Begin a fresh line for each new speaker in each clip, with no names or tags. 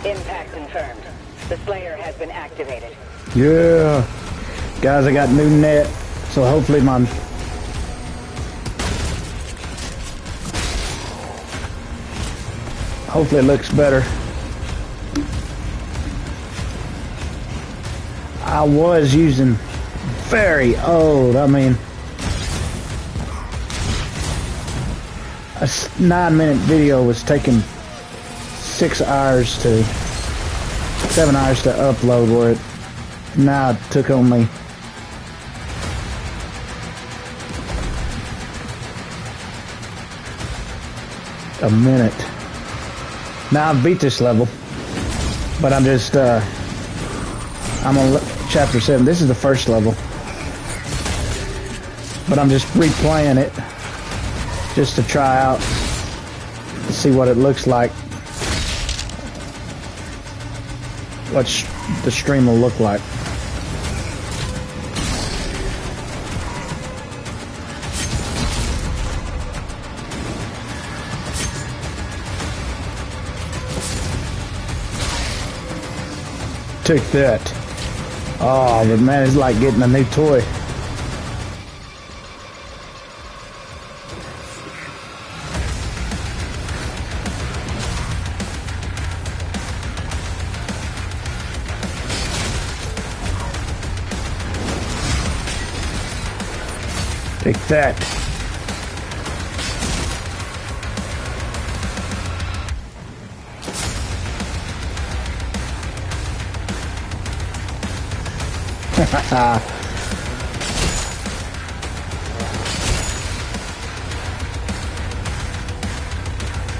Impact confirmed. The Slayer has been activated.
Yeah. Guys, I got new net, so hopefully hopefully it looks better. I was using very old, I mean, a 9-minute video was taking 7 hours to upload, where it now it took only a minute. Now I've beat this level, but I'm just I'm on chapter 7. This is the first level, but I'm just replaying it just to try out to see what it looks like, what the stream will look like. Took that. Oh, but man, it's like getting a new toy. Take that.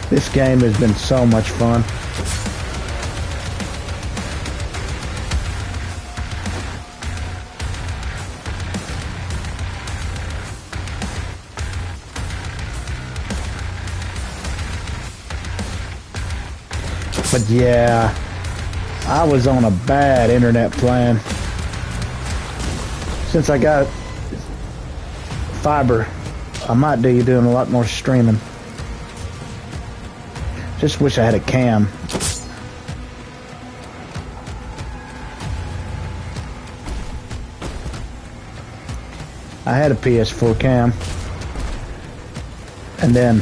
This game has been so much fun. But yeah, I was on a bad internet plan. Since I got fiber, I might be doing a lot more streaming. Just wish I had a cam. I had a PS4 cam, and then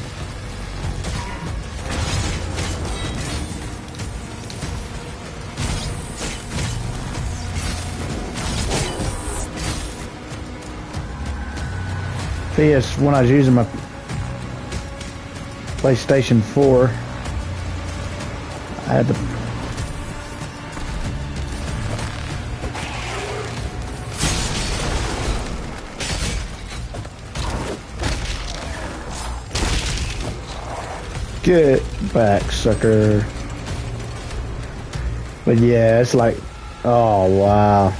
when I was using my PlayStation 4, I had to get back, sucker. But yeah, it's like, oh wow.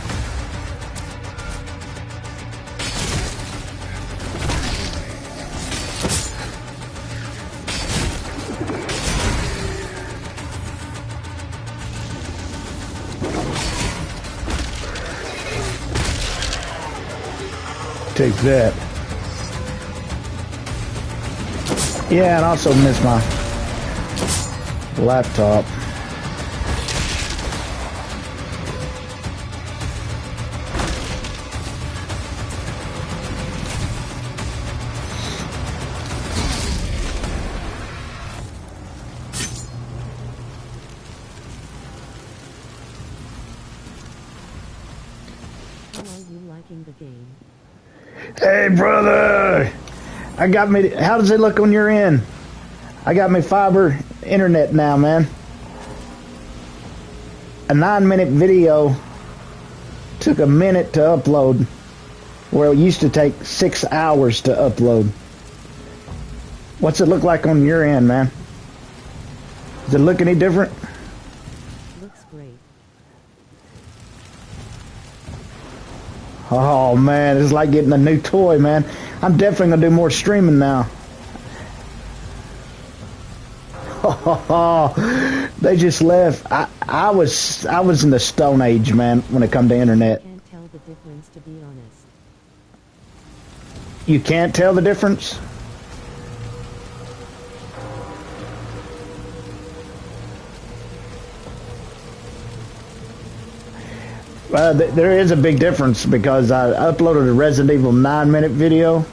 Take that. Yeah, and also miss my laptop.
How are you liking the game?
Hey, brother! I got me. How does it look on your end? I got me fiber internet now, man. A 9-minute video took a minute to upload, where it used to take 6 hours to upload. What's it look like on your end, man? Does it look any different?
Looks great.
Oh man, it's like getting a new toy, man. I'm definitely gonna do more streaming now. They just left. I was in the Stone Age, man, when it come to internet.
Can't tell the difference, to be honest.
You can't tell the difference? There is a big difference because I uploaded a Resident Evil 9-minute video,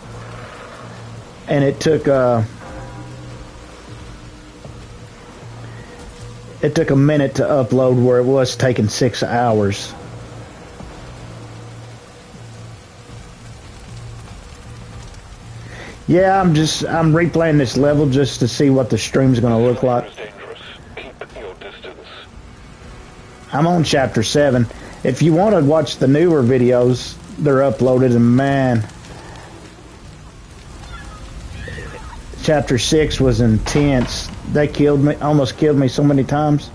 and it took a minute to upload where it was taking 6 hours. Yeah, I'm replaying this level just to see what the stream's going to look like. I'm on chapter 7. If you want to watch the newer videos, they're uploaded, and man, chapter 6 was intense. They killed me, almost killed me so many times.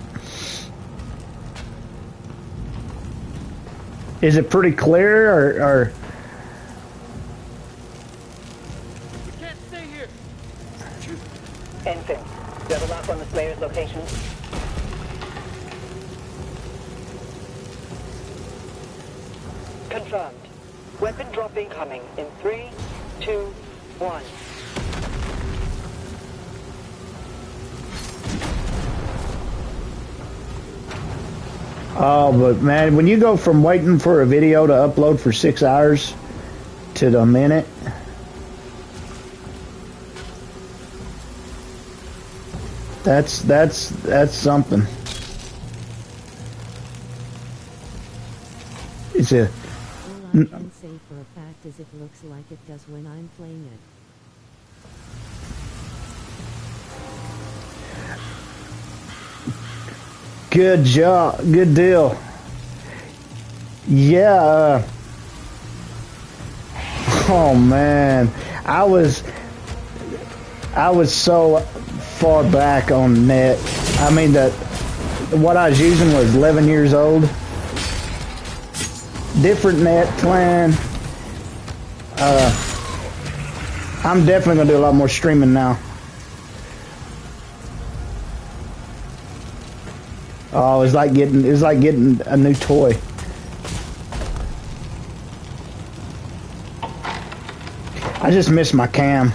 Is it pretty clear, or
Ensign, do you have a lock on the Slayer's location? Confirmed. Weapon drop incoming in 3, 2, 1.
Oh, but man, when you go from waiting for a video to upload for 6 hours to the minute, that's something. It's a
All I can say for a fact is it looks like it does when I'm playing it.
good job, good deal. Yeah. Oh man, I was so far back on net. I mean, what I was using was 11 years old. Different net plan. I'm definitely gonna do a lot more streaming now. Oh, it's like getting a new toy. I just miss my cam.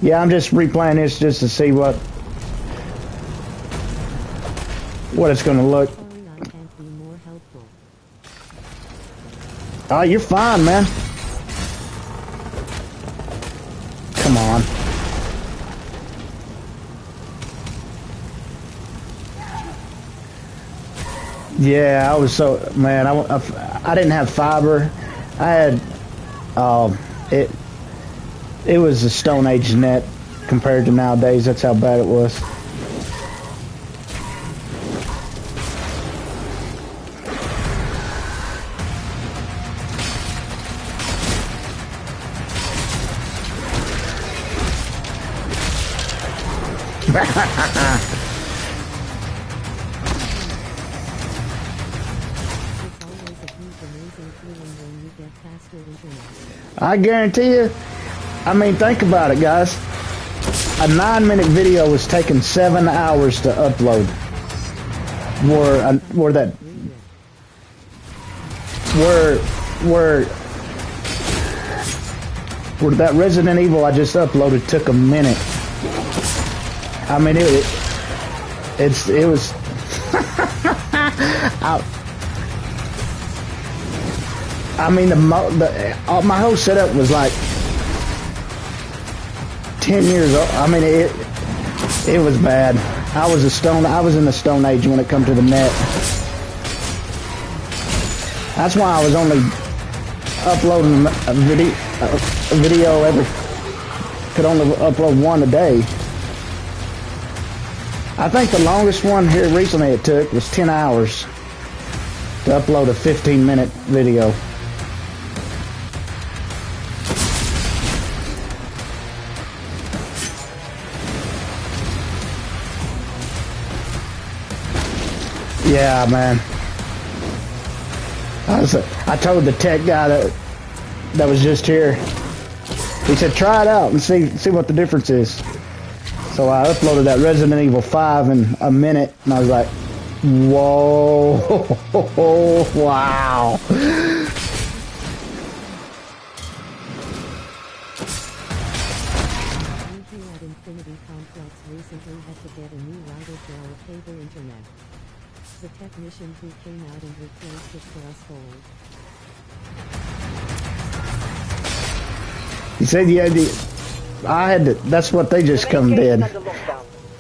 Yeah, I'm just replaying this just to see what it's gonna look.
Sorry I can't be more helpful.
Oh, you're fine, man. Come on. Yeah, I was so, man, I didn't have fiber. I had, it was a Stone Age net compared to nowadays. That's how bad it was.
It's always a huge amazing feeling when you get faster internet.
I guarantee you. I mean, think about it, guys. A 9-minute video was taking 7 hours to upload. Where that Resident Evil I just uploaded took a minute. I mean, it was. I mean, my whole setup was like 10 years old. I mean, it was bad. I was in the Stone Age when it come to the net. That's why I was only uploading a video could only upload one a day. I think the longest one here recently it took was 10 hours to upload a 15-minute video. Yeah, man. I told the tech guy that was just here. He said, try it out and see what the difference is. So I uploaded that Resident Evil 5 in a minute, and I was like, whoa, wow.
Usually I didn't Infinity Complex recently had to get a new router for our cable internet. The technician who came out and replaced it for us sold.
You said you had I had to, that's what they just come did.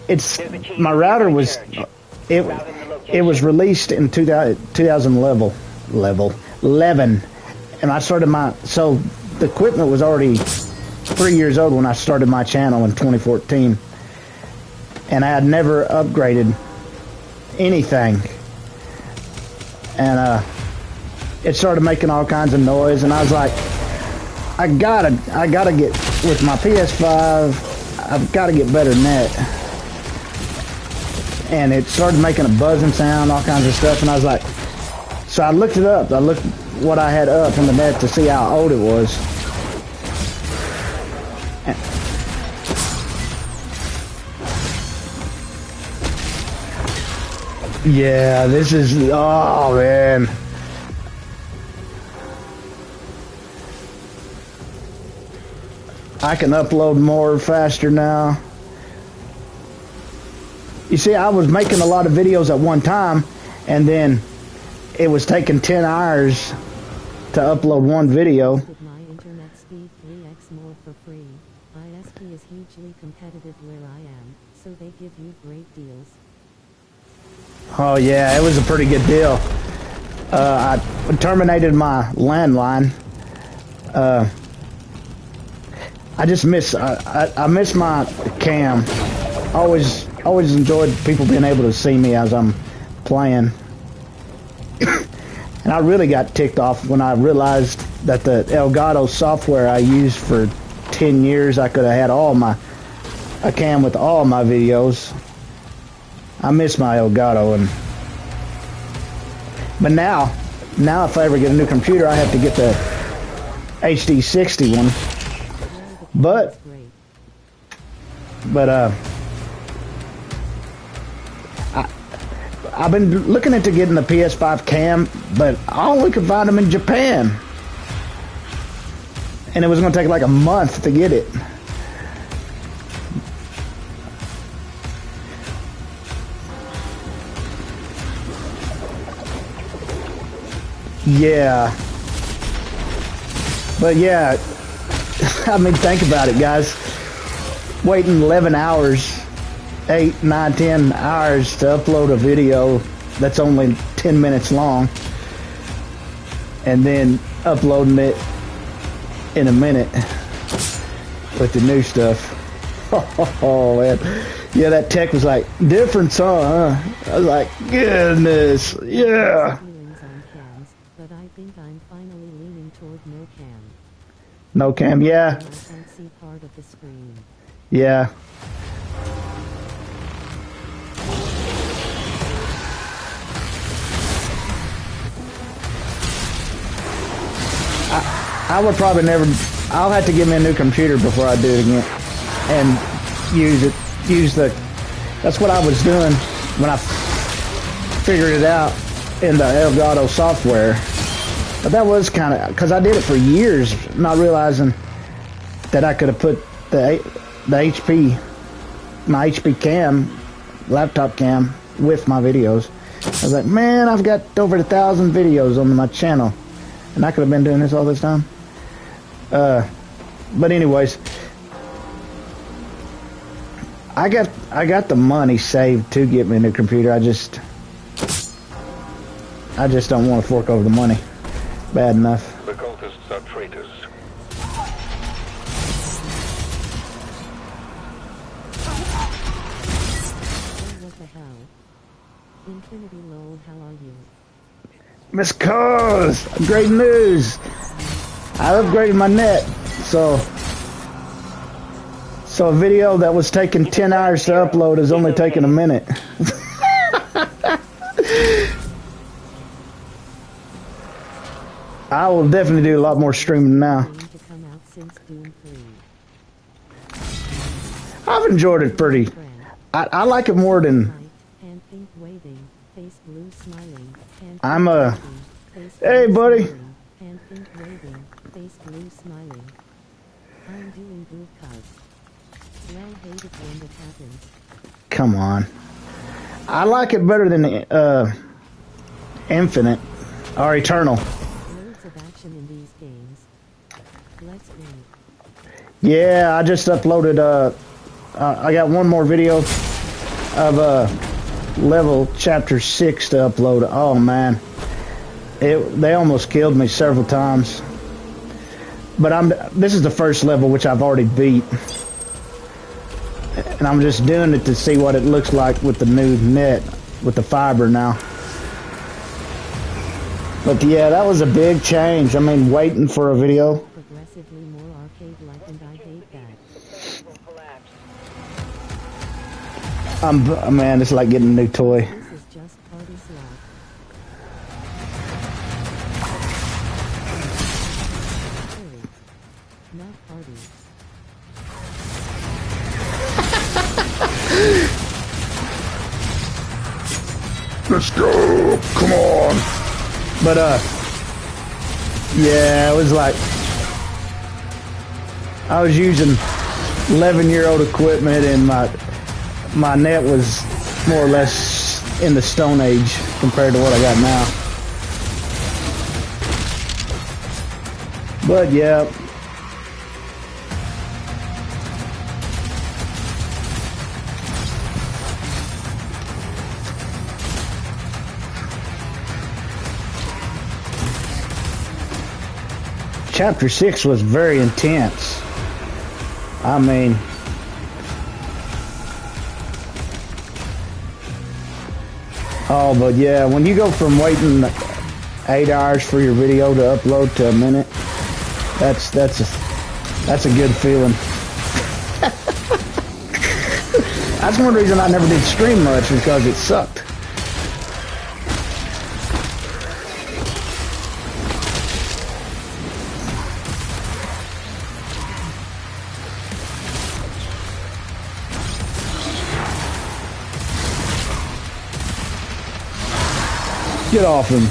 It's, my router was, it was released in 2011, and I started so the equipment was already 3 years old when I started my channel in 2014, and I had never upgraded anything, and it started making all kinds of noise, and I was like, I gotta get with my PS5. I've got to get better net, and it started making a buzzing sound, all kinds of stuff, and I was like, so I looked it up. I looked what I had up in the net to see how old it was. Yeah, this is, oh man. I can upload more faster now. You see, I was making a lot of videos at one time, and then it was taking 10 hours to upload one video.
My internet speed 3x more for free. ISP is hugely competitive where I am, so they give you great deals.
Oh yeah, it was a pretty good deal. I terminated my landline. I just miss I miss my cam. Always enjoyed people being able to see me as I'm playing. And I really got ticked off when I realized that the Elgato software I used for 10 years, I could have had a cam with all my videos. I miss my Elgato, but now if I ever get a new computer, I have to get the HD60 one. But I've been looking into getting the PS5 cam, but I only could find them in Japan, and it was going to take like a month to get it. Yeah, but yeah, I mean, think about it, guys. Waiting 11 hours, 8, 9, 10 hours to upload a video that's only 10 minutes long, and then uploading it in a minute with the new stuff. Oh man, yeah, that tech was like, difference, huh? I was like, goodness, yeah.
But I think I'm finally leaning toward no cam.
No cam, yeah.
I can't see part of the screen.
Yeah. I would probably never, I'll have to give me a new computer before I do it again. And that's what I was doing when I figured it out in the Elgato software. But that was kind of, because I did it for years, not realizing that I could have put the HP, my HP cam, laptop cam, with my videos. I was like, man, I've got over 1,000 videos on my channel, and I could have been doing this all this time. But anyways, I got the money saved to get me a new computer. I just don't want to fork over the money. Bad enough.
The cultists are traitors.
What the hell? Infinity lol, how are you?
Miss Cause, great news. I upgraded my net, so a video that was taking 10 hours to upload is only taking a minute. I will definitely do a lot more streaming now. I've enjoyed it pretty. I like it more than. I'm a. Hey, buddy.
Well, hate it when it happens.
Come on. I like it better than Infinite or Eternal.
Loads of action in these games. Let's go.
Yeah, I just uploaded. I got one more video of level chapter 6 to upload. Oh man, they almost killed me several times. But this is the first level which I've already beat, and I'm just doing it to see what it looks like with the new net with the fiber now. But yeah, that was a big change. I mean, waiting for a video.
Progressively more arcade-like, and I hate that.
Man, it's like getting a new toy.
This is just party slap. Sorry. Not party.
Let's go! Come on! But yeah, it was like I was using 11-year-old equipment, and my net was more or less in the Stone Age compared to what I got now. But yeah. Chapter 6 was very intense. I mean, oh, but yeah, when you go from waiting 8 hours for your video to upload to a minute, that's a good feeling. That's one reason I never did stream much, because it sucked. Get off him.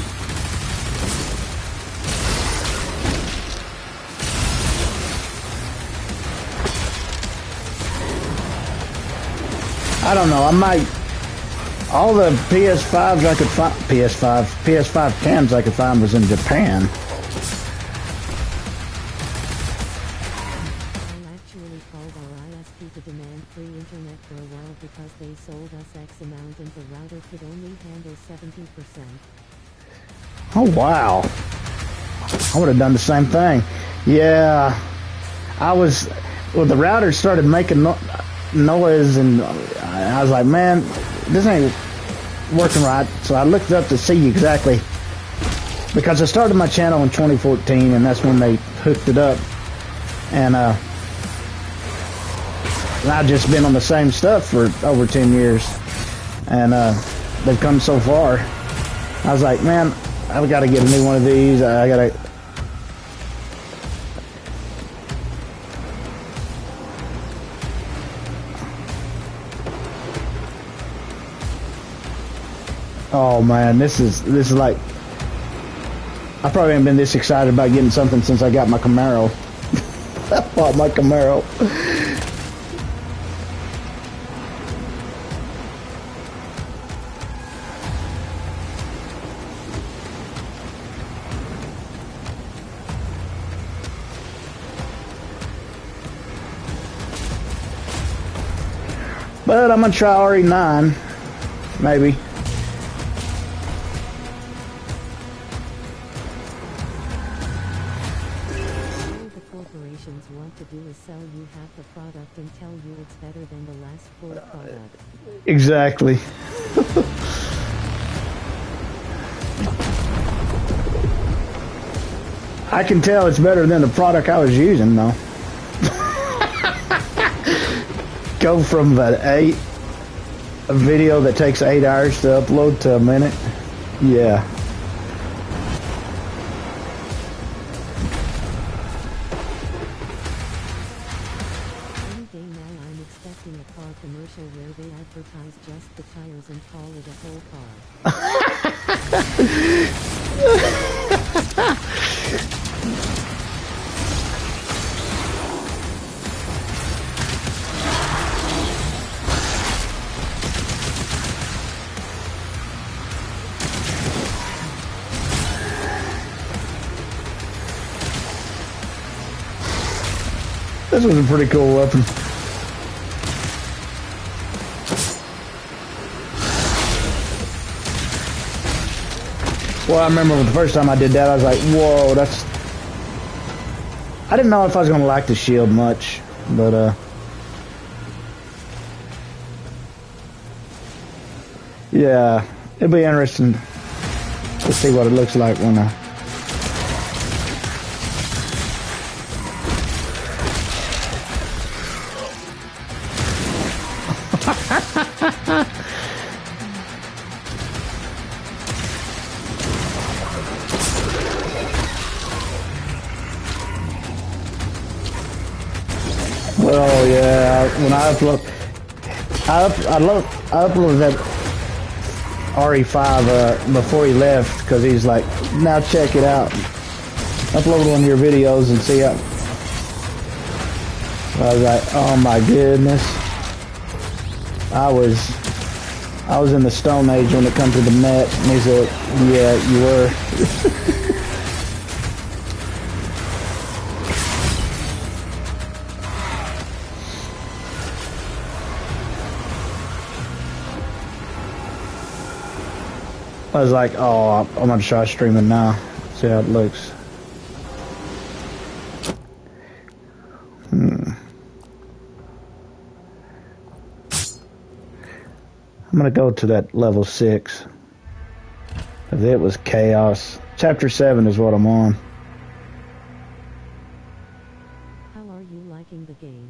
I don't know, I might... All the PS5s I could find... PS5 cams I could find was in Japan.
I actually called our ISP to demand free internet for a while because they sold us X amount and the router could only handle 70%.
Oh, wow. I would have done the same thing. Yeah. Well, the router started making noise, and I was like, man, this ain't working right. So I looked up to see exactly, because I started my channel in 2014, and that's when they hooked it up. And I've just been on the same stuff for over 10 years, and they've come so far. I was like, man, I've got to get a new one of these. I got to... Oh man, this is like... I probably haven't been this excited about getting something since I got my Camaro. I bought my Camaro. But I'm gonna try RE9, maybe.
All the corporations want to do is sell you half the product and tell you it's better than the last full product.
Exactly. I can tell it's better than the product I was using, though. Go from a video that takes 8 hours to upload to a minute. Yeah.
Any day now I'm expecting a car commercial where they advertise just the tires and call it a whole car.
This was a pretty cool weapon. Well, I remember the first time I did that, I was like, whoa, that's... I didn't know if I was going to like the shield much, but, yeah, it'll be interesting to see what it looks like when I... Well, yeah, when I uploaded that RE5 before he left, because he's like, now check it out. Upload one of your videos and see how. I was like, oh my goodness. I was in the Stone Age when it comes to the net, and he said, yeah, you were. I was like, oh, I'm gonna try streaming now. See how it looks. I'm gonna go to that level 6. Cause it was chaos. Chapter 7 is what I'm on.
How are you liking the game?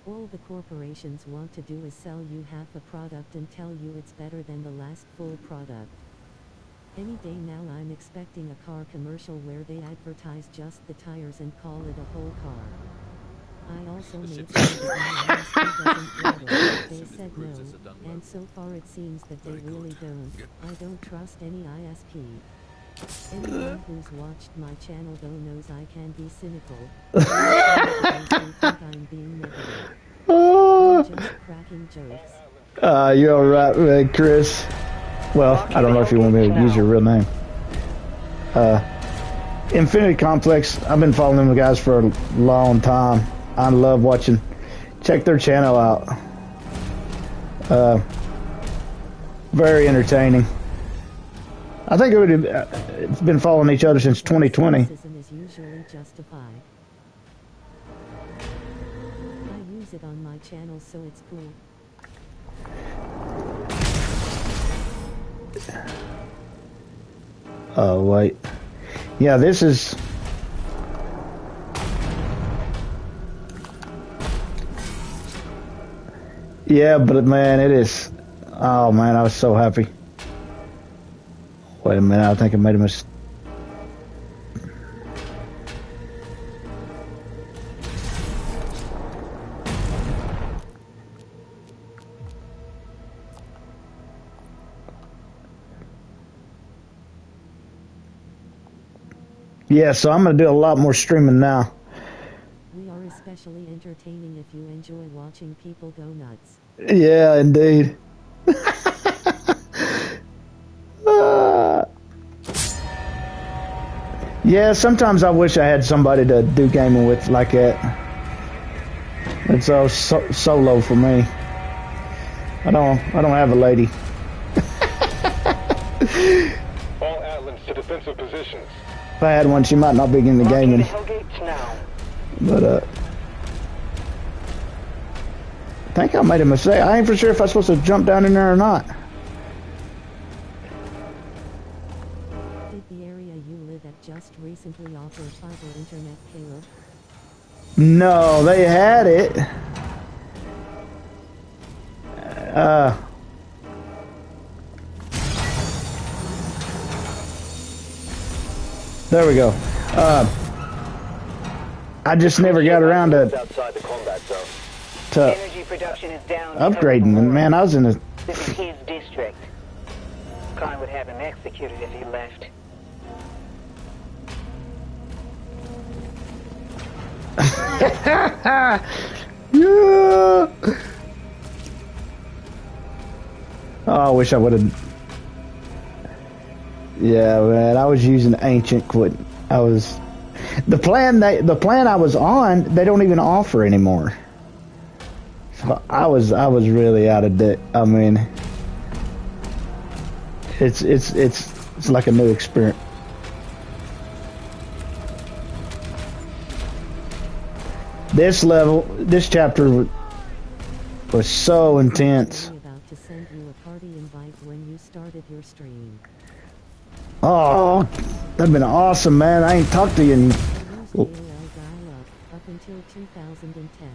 All the corporations want to do is sell you half a product and tell you it's better than the last full product. Any day now I'm expecting a car commercial where they advertise just the tires and call it a whole car. I also made sure that my ISP doesn't throttle. They said no, and so far it seems that they really don't. I don't trust any ISP. Anyone who's watched my channel though knows I can be cynical. I think I'm being negative. I'm just cracking jokes.
You're alright, man, Chris. Well, I don't know if you want me to use your real name. Infinity Complex, I've been following them guys for a long time. I love watching. Check their channel out. Very entertaining. I think it's been following each other since 2020.
Criticism is usually justified. I use it on my channel, so it's cool.
Oh, wait. Yeah, this is... Yeah, but man, it is... Oh, man, I was so happy. Wait a minute, I think I made a mistake. Yeah, so I'm going to do a lot more streaming now.
We are especially entertaining if you enjoy watching people go nuts.
Yeah, indeed. Yeah, sometimes I wish I had somebody to do gaming with like that. It's all solo for me. I don't have a lady.
All Atlas to defensive positions.
If I had one, she might not be in the gaming. But I think I made a mistake. I ain't for sure if I'm supposed to jump down in there or not.
Did the area you live at just recently offer fiber internet, Caleb?
No, they had it. There we go. I just never got around to
Energy production is down.
upgrading. And man, I was in a...
This is his district. Khan would have him executed if he left.
Yeah. Oh, I wish I would have... Yeah, man, I was using ancient quit. I was The plan I was on, they don't even offer anymore. So I was really out of debt. I mean, it's like a new experience. This chapter was so intense.
About to send you a party invite when you started your stream.
Oh, that'd been awesome, man. I ain't talked to you in...
Use AOL dial-up up until 2010.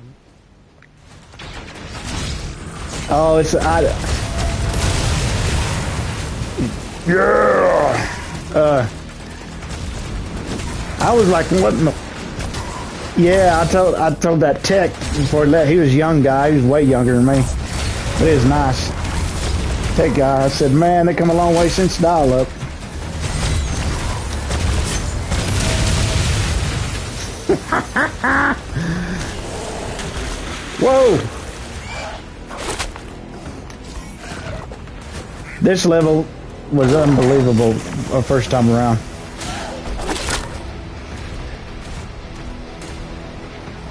Oh, I was like, what in the... Yeah, I told that tech before he left. He was a young guy. He was way younger than me. But he was nice. Tech guy. I said, man, they come a long way since dial-up. Whoa! This level was unbelievable first time around.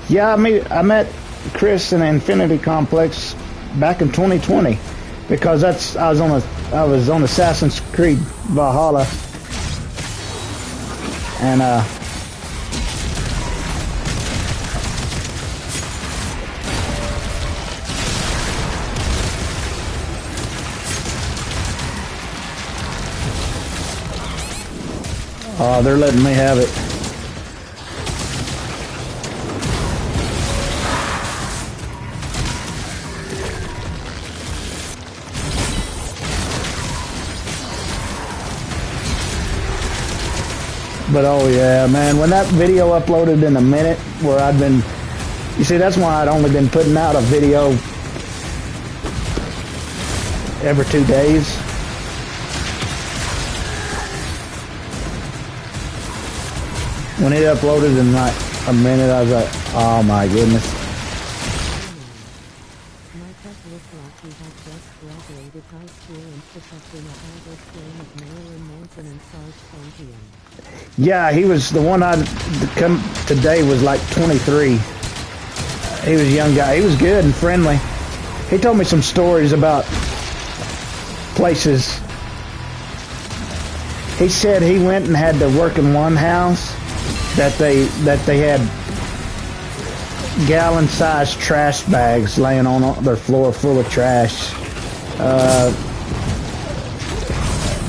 Yeah, I met Chris in Infinity Complex back in 2020 because I was on Assassin's Creed Valhalla, and oh, they're letting me have it. But oh yeah, man, when that video uploaded in a minute where I'd been, you see, that's why I'd only been putting out a video every 2 days. When it uploaded in like a minute, I was like, oh my goodness.
My pet looked like he had just graduated high school and put up in a Harvard film of Marilyn Manson and Sarge Pontian.
Yeah, he was the one I'd come today was like 23. He was a young guy. He was good and friendly. He told me some stories about places. He said he went and had to work in one house that they had gallon-sized trash bags laying on their floor full of trash.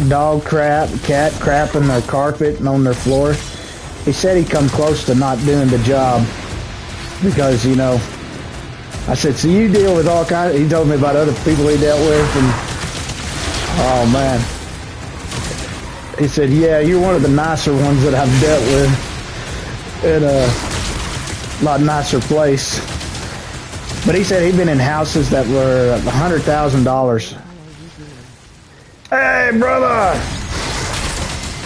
Dog crap, cat crap in their carpet and on their floor. He said he come close to not doing the job because, you know, I said, so you deal with all kinds, he told me about other people he dealt with, and oh man. He said, yeah, you're one of the nicer ones that I've dealt with in a lot nicer place. But he said he'd been in houses that were $100,000. Hey, brother!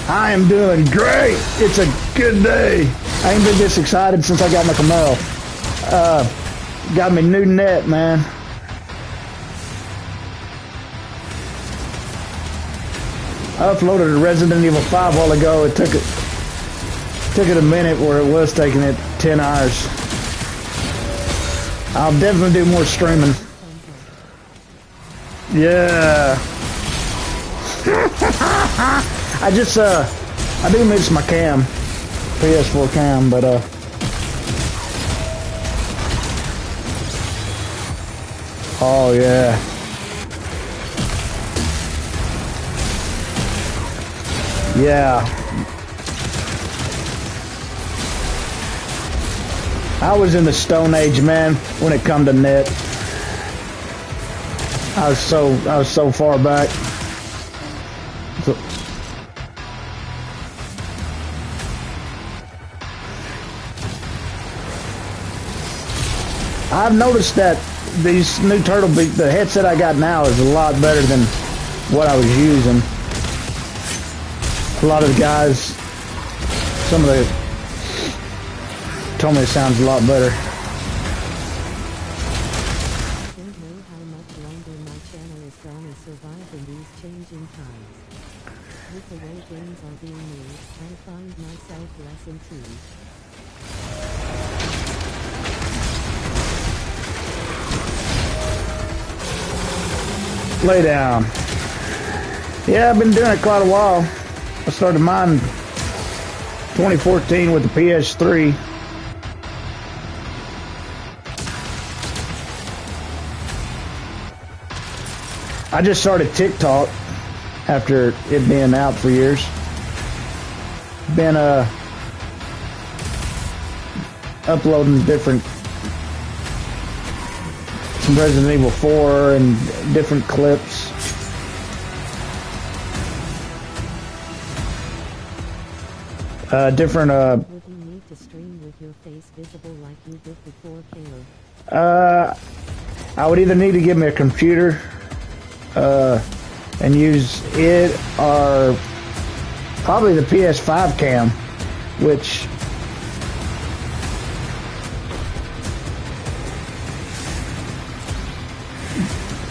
I am doing great! It's a good day! I ain't been this excited since I got my Camaro. Got me new net, man. I uploaded a Resident Evil 5 a while ago. It took it a minute where it was taking it 10 hours. I'll definitely do more streaming. Yeah. I do miss my cam, PS4 cam, but oh yeah. Yeah. I was in the Stone Age, man, when it come to net. I was so far back. So, I've noticed that these new Turtle Beach, the headset I got now is a lot better than what I was using. A lot of the guys, some of the told me it sounds a lot better.
Don't know how much longer my channel is gonna survive in these changing times. With the way things are being moved, I find myself lesson 2.
Lay down. Yeah, I've been doing it quite a while. I started mine 2014 with the PS3. I just started TikTok after it being out for years. Been uploading different Resident Evil 4 and different clips. Different
Would you need to stream with your face visible like you did before, Caleb?
I would either need to give me a computer and use it, or probably the PS5 cam, which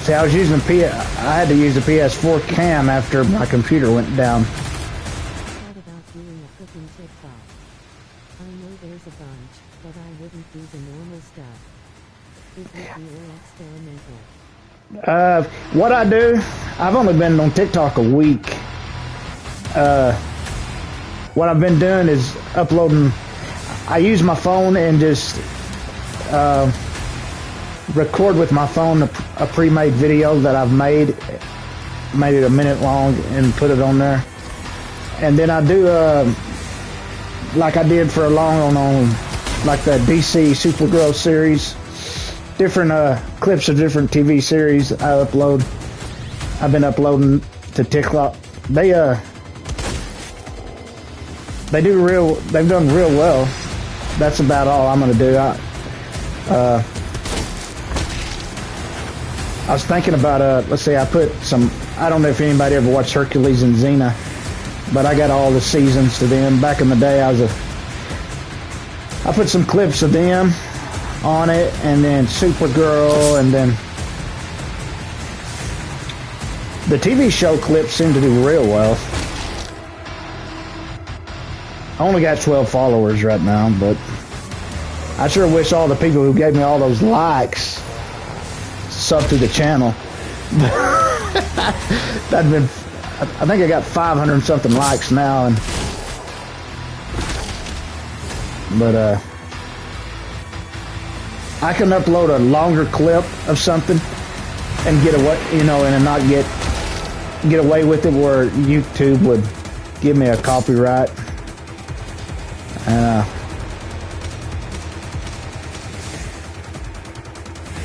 see, I had to use the PS4 cam after my computer went down.
Thought about doing a cooking TikTok. I know there's a bunch, but I wouldn't do the normal stuff. It would be all experimental.
What I do, I've only been on TikTok a week. What I've been doing is uploading. I use my phone and just record with my phone a pre-made video that I've made it a minute long and put it on there. And then I do like I did for a long on like the DC Supergirl series, different clips of different TV series I upload. I've been uploading to TikTok. They've done real well. That's about all I'm gonna do. I was thinking about let's see, I put some, I don't know if anybody ever watched Hercules and Xena, but I got all the seasons to them. Back in the day, I put some clips of them on it, and then Supergirl, and then the TV show clips seem to do real well. I only got 12 followers right now, but I sure wish all the people who gave me all those likes sub to the channel. That'd been, I think I got 500 and something likes now, but I can upload a longer clip of something and get away, and not get away with it, where YouTube would give me a copyright.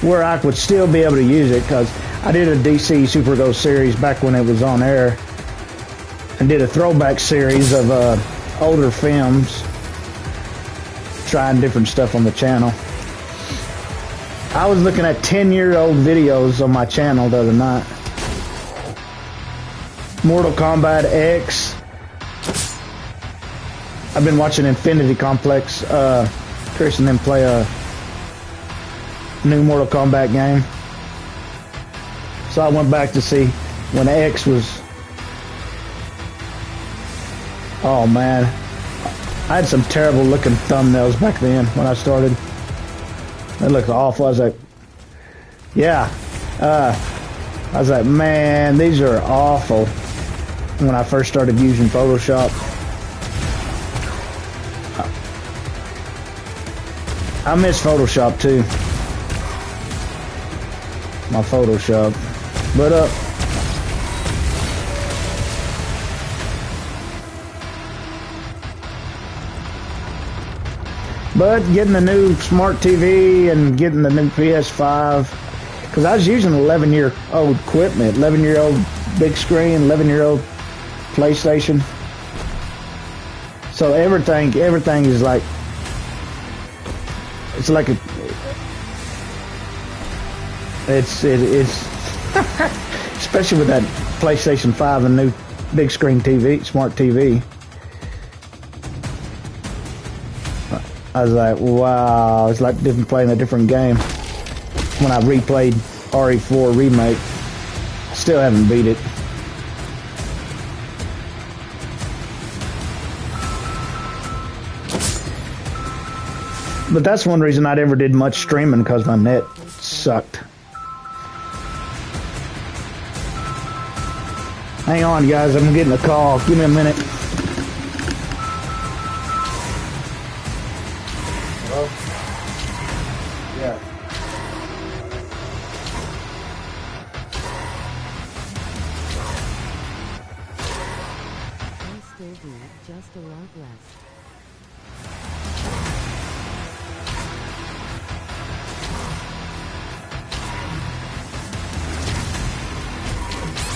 Where I would still be able to use it, because I did a DC Supergirl series back when it was on air, and did a throwback series of older films, trying different stuff on the channel. I was looking at 10-year-old videos on my channel the other night. Mortal Kombat X. I've been watching Infinity Complex. Chris and them play a new Mortal Kombat game. So I went back to see when X was... Oh man, I had some terrible looking thumbnails back then when I started. They looked awful. I was like, yeah. I was like, man, these are awful. When I first started using Photoshop. I miss Photoshop too. My Photoshop. But getting the new smart TV and getting the new PS5, because I was using 11-year-old equipment, 11-year-old big screen, 11-year-old PlayStation. So everything is like, it's like it's especially with that PlayStation 5 and new big screen TV, smart TV. I was like, wow, it's like playing a different game. When I replayed RE4 Remake, still haven't beat it. But that's one reason I never did much streaming, because my net sucked. Hang on, guys. I'm getting a call. Give me a minute. Hello? Yeah.
I still do, just a lot less.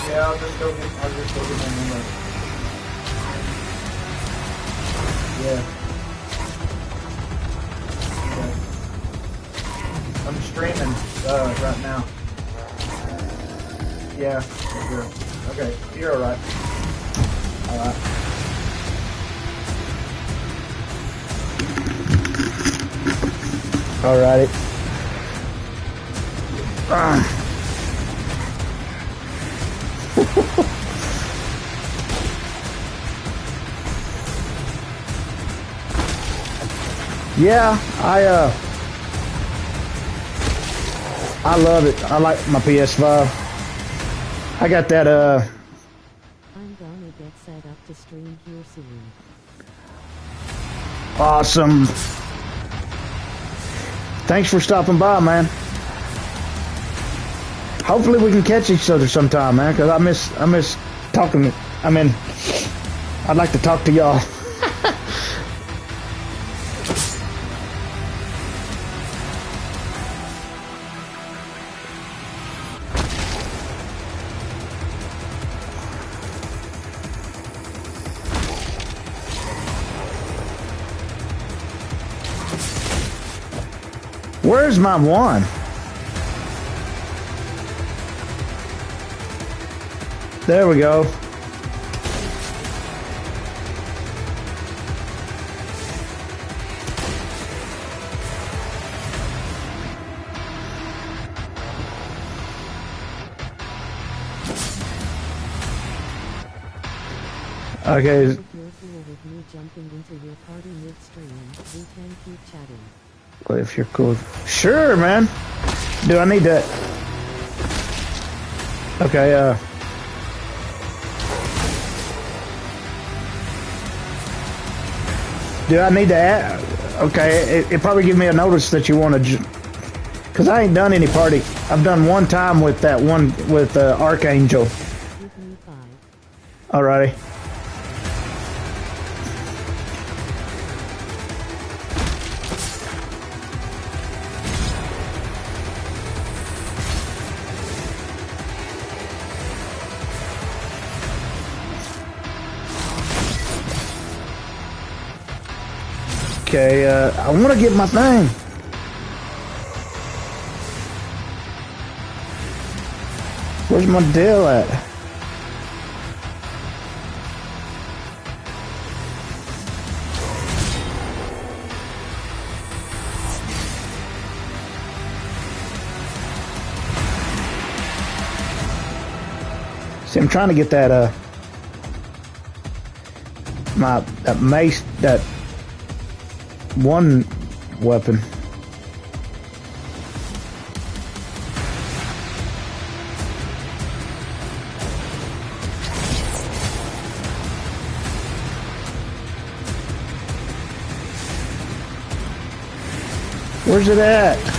Yeah, I'll just go get my number. Yeah. I'm streaming right now. Yeah, sure. Okay, you're alright. Alright. Alrighty. Yeah, I love it. I like my PS5. I got that
I'm gonna get set up to stream here soon.
awesome. Thanks for stopping by, man. Hopefully we can catch each other sometime, man, because I miss talking. I mean, I'd like to talk to y'all. Where's my one? There we go. Okay.
If you're cool with me jumping into your party midstream, we can keep chatting.
Well, if you're cool. Sure, man. Do I need to... Okay, do I need to add... Okay, it probably give me a notice that you want to... Because I ain't done any party. I've done one time with that one with Archangel.
Give me 5.
Alrighty. Okay, I want to get my thing. Where's my deal at? See, I'm trying to get that, that mace, that one weapon. Where's it at?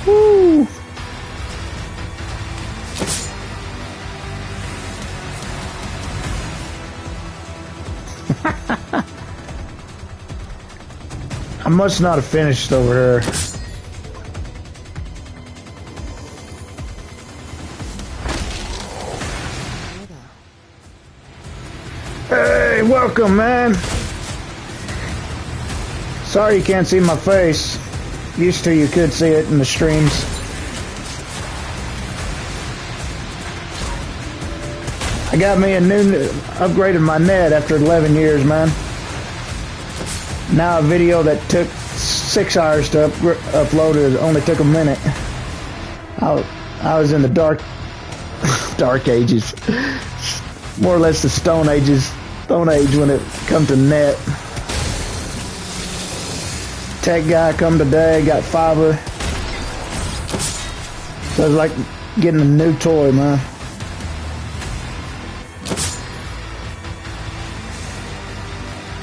Woo! I must not have finished over here. Hey, welcome, man. Sorry you can't see my face. Used to you could see it in the streams. I got me a new, upgraded my net after 11 years, man. Now a video that took 6 hours to upload it only took a minute. I was in the dark ages. More or less the Stone Age when it come to net. Tech guy come today, got fiber. So it's like getting a new toy, man.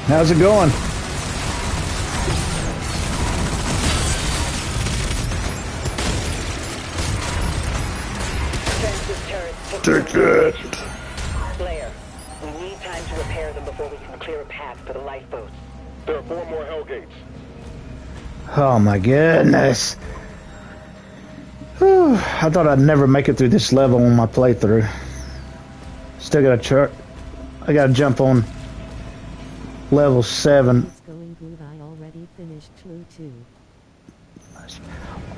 How's it going?
Ticket. Slayer, we need time to repair them before we can clear a path for the lifeboats.
There are 4 more Hellgates.
Oh my goodness. Whew. I thought I'd never make it through this level on my playthrough. Still I gotta jump on level 7.
It's going good. I already finished Clue 2.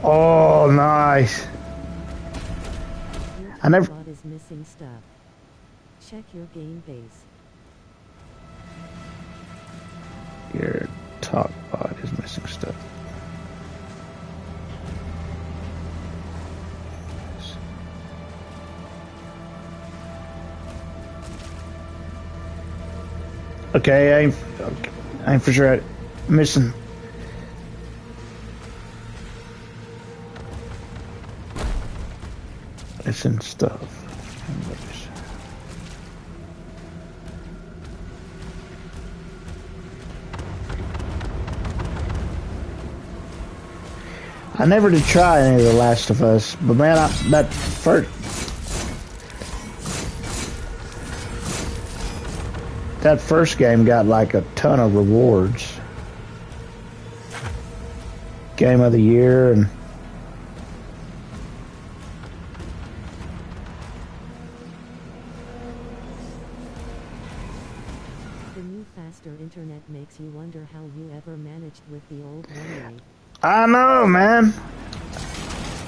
Oh, nice. I never...
Bot is missing stuff. Check your game base.
Your talk bot is missing stuff. Okay, I ain't for sure missing. Missing stuff. I never did try any of The Last of Us, but man, that first game got like a ton of rewards. Game of the year and
The new faster internet makes you wonder how you ever managed with the old one.
I know, man.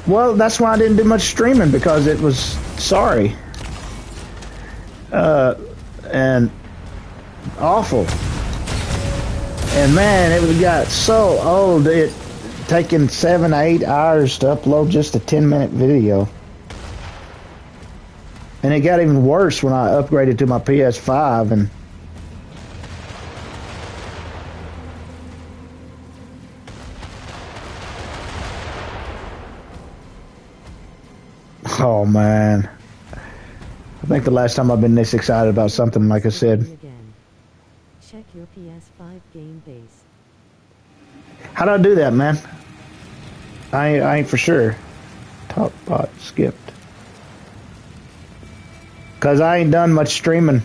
Well, that's why I didn't do much streaming, because it was sorry. And awful. And man, it got so old, it taking 7 to 8 hours to upload just a 10-minute video. And it got even worse when I upgraded to my PS5 and oh man. I think the last time I've been this excited about something, like I said.
Check your PS5 game base.
How do I do that, man? I ain't for sure. Top bot skipped. Cause I ain't done much streaming,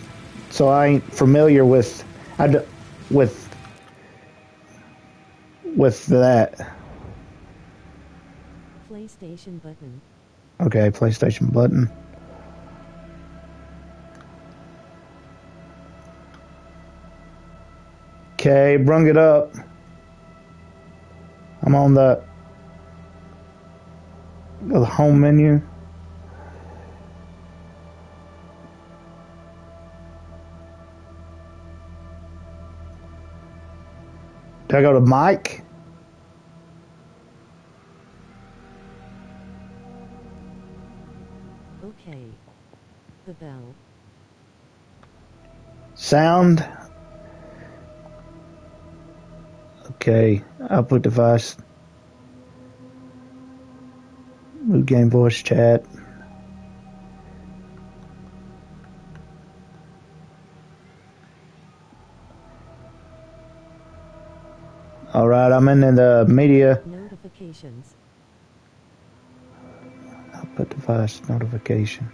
so I ain't familiar with that.
PlayStation button.
Okay, PlayStation button. Okay, brung it up. I'm on the home menu. Do I go to mic?
Okay. The bell.
Sound. Okay, output device. Move game voice chat. Alright, I'm in the media.
Notifications.
Output device notification.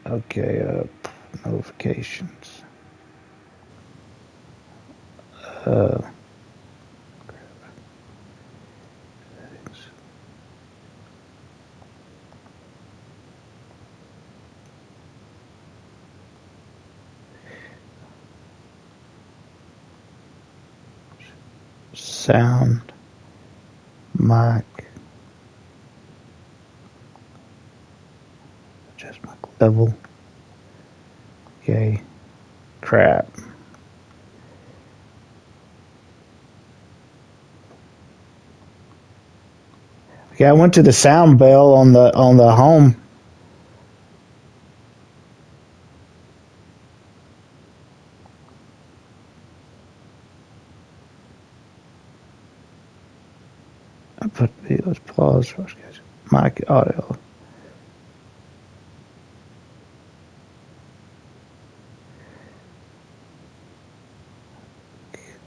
Okay, notifications. Sound. Mic. Adjust mic level. Okay. Crap. Okay, I went to the sound bell on the home. I put videos pause. Mic audio.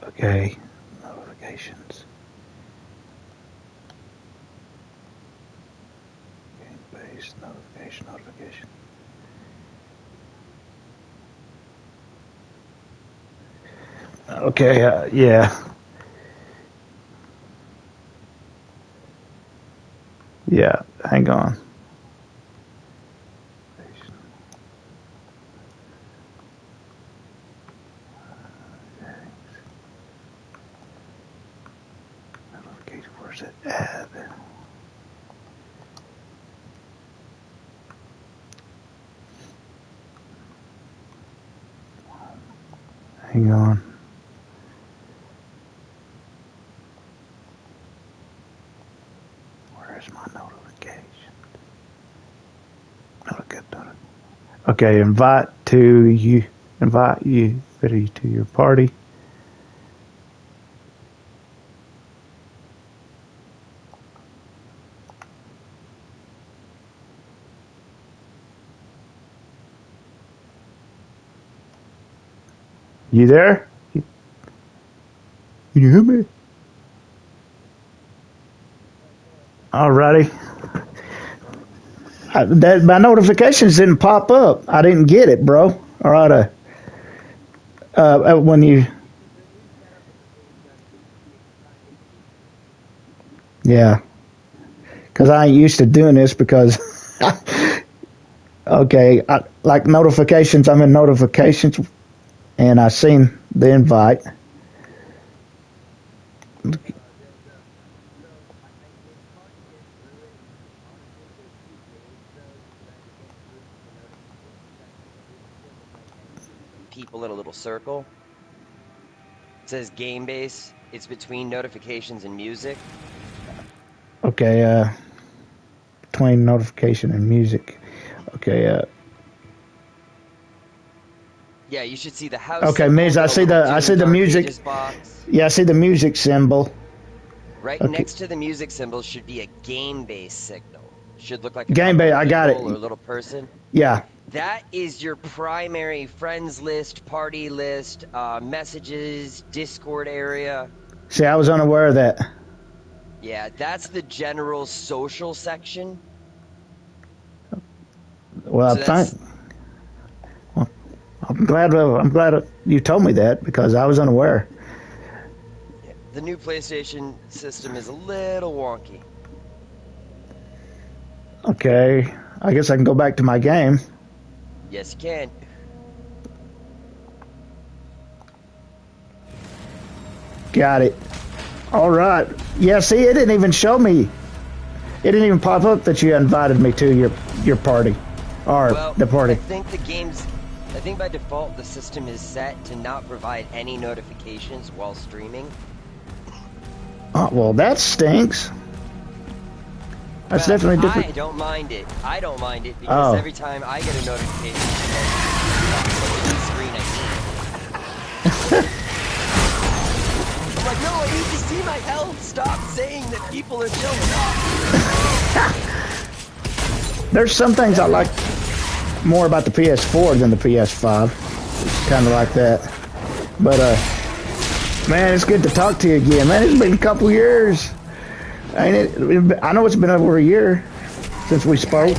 Okay. Notifications. Game base notification. Okay, yeah. Yeah, hang on. Notification, where's it? Add. Hang on. Where is my notification? Okay, invite you video to your party. You there? Can you hear me? Alrighty. My notifications didn't pop up. I didn't get it, bro. Alright. When you. Yeah. Because I ain't used to doing this because. Okay. Like notifications, I'm in notifications and I seen the invite.
People in a little circle. It says game base. It's between notifications and music.
Okay, between notification and music. Okay,
Yeah, you should see the house.
Okay, Miz, I see the music.
Box.
Yeah, I see the music symbol.
Right
Okay.
next to the music symbol should be a game base signal. Should look like a
Game base, I got it.
or a little person.
Yeah.
That is your primary friends list, party list, messages, Discord area.
See, I was unaware of that.
Yeah, that's the general social section.
Well,
So
I'm glad you told me that because I was unaware.
The new PlayStation system is a little wonky.
Okay, I guess I can go back to my game.
Yes, you can.
Got it. All right. Yeah, see, it didn't even show me. It didn't even pop up that you invited me to your party. Or
Well,
the party.
I think by default the system is set to not provide any notifications while streaming.
Oh, well, that stinks. That's definitely different.
I don't mind it. Because every time I get a notification, the screen I see. I'm like, no, I need to see my health. Stop saying that people are showing up.
There's some things I like more about the PS4 than the PS5. It's kind of like that. But, man, it's good to talk to you again. Man, it's been a couple years. Ain't it? I know it's been over a year since we spoke.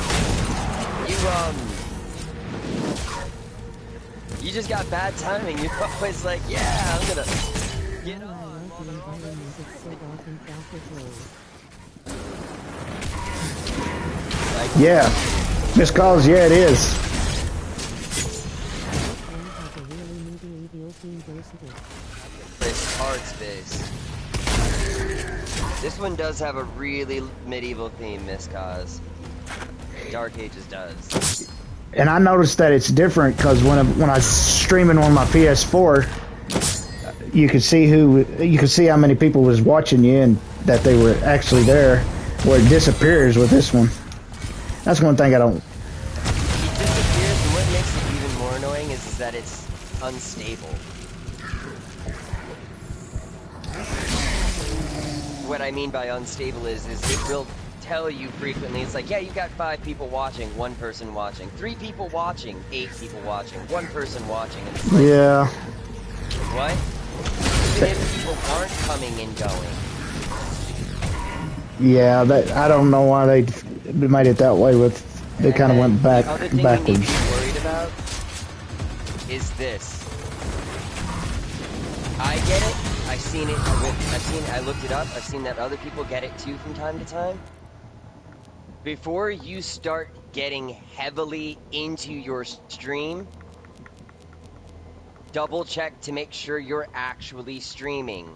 You just got bad timing. You're always like, yeah, I'm gonna get on.
Yeah. Missed calls, yeah, it is.
This hard space. This one does have a really medieval theme, Miss Cause. Dark Ages does.
And I noticed that it's different because when I streaming on my PS4, you can see how many people was watching you and that they were actually there. Where it disappears with this one. That's one thing I don't.
It disappears, and what makes it even more annoying is that it's unstable. What I mean by unstable is it will tell you frequently, it's like, yeah, you got 5 people watching, 1 person watching, 3 people watching, 8 people watching, 1 person watching, and it's like,
Yeah.
what? Even if people aren't coming and going.
Yeah, I don't know why they made it that way. They kind of went
The other thing
backwards.
you need to be worried about is this. I get it. I've seen it. I looked it up. I've seen that other people get it too from time to time. Before you start getting heavily into your stream, double check to make sure you're actually streaming.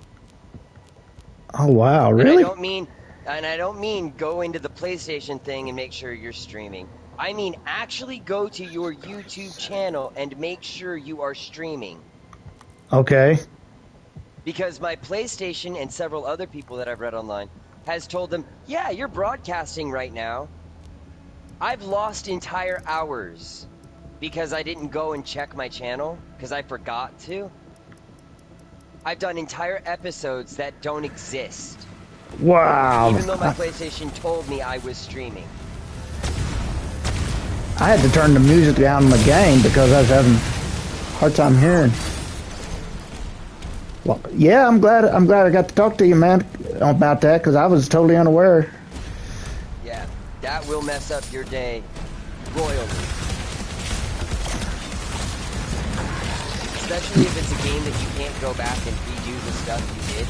Oh wow,
And
really?
I don't mean go into the PlayStation thing and make sure you're streaming. I mean actually go to your YouTube channel and make sure you are streaming.
Okay.
Because my PlayStation and several other people that I've read online has told them, yeah, you're broadcasting right now. I've lost entire hours because I didn't go and check my channel because I forgot to. I've done entire episodes that don't exist.
Wow.
Even though my PlayStation told me I was streaming.
I had to turn the music down in the game because I was having a hard time hearing. Well, yeah, I'm glad I got to talk to you, man, about that because I was totally unaware.
Yeah, that will mess up your day royally. Especially if it's a game that you can't go back and redo the stuff you did.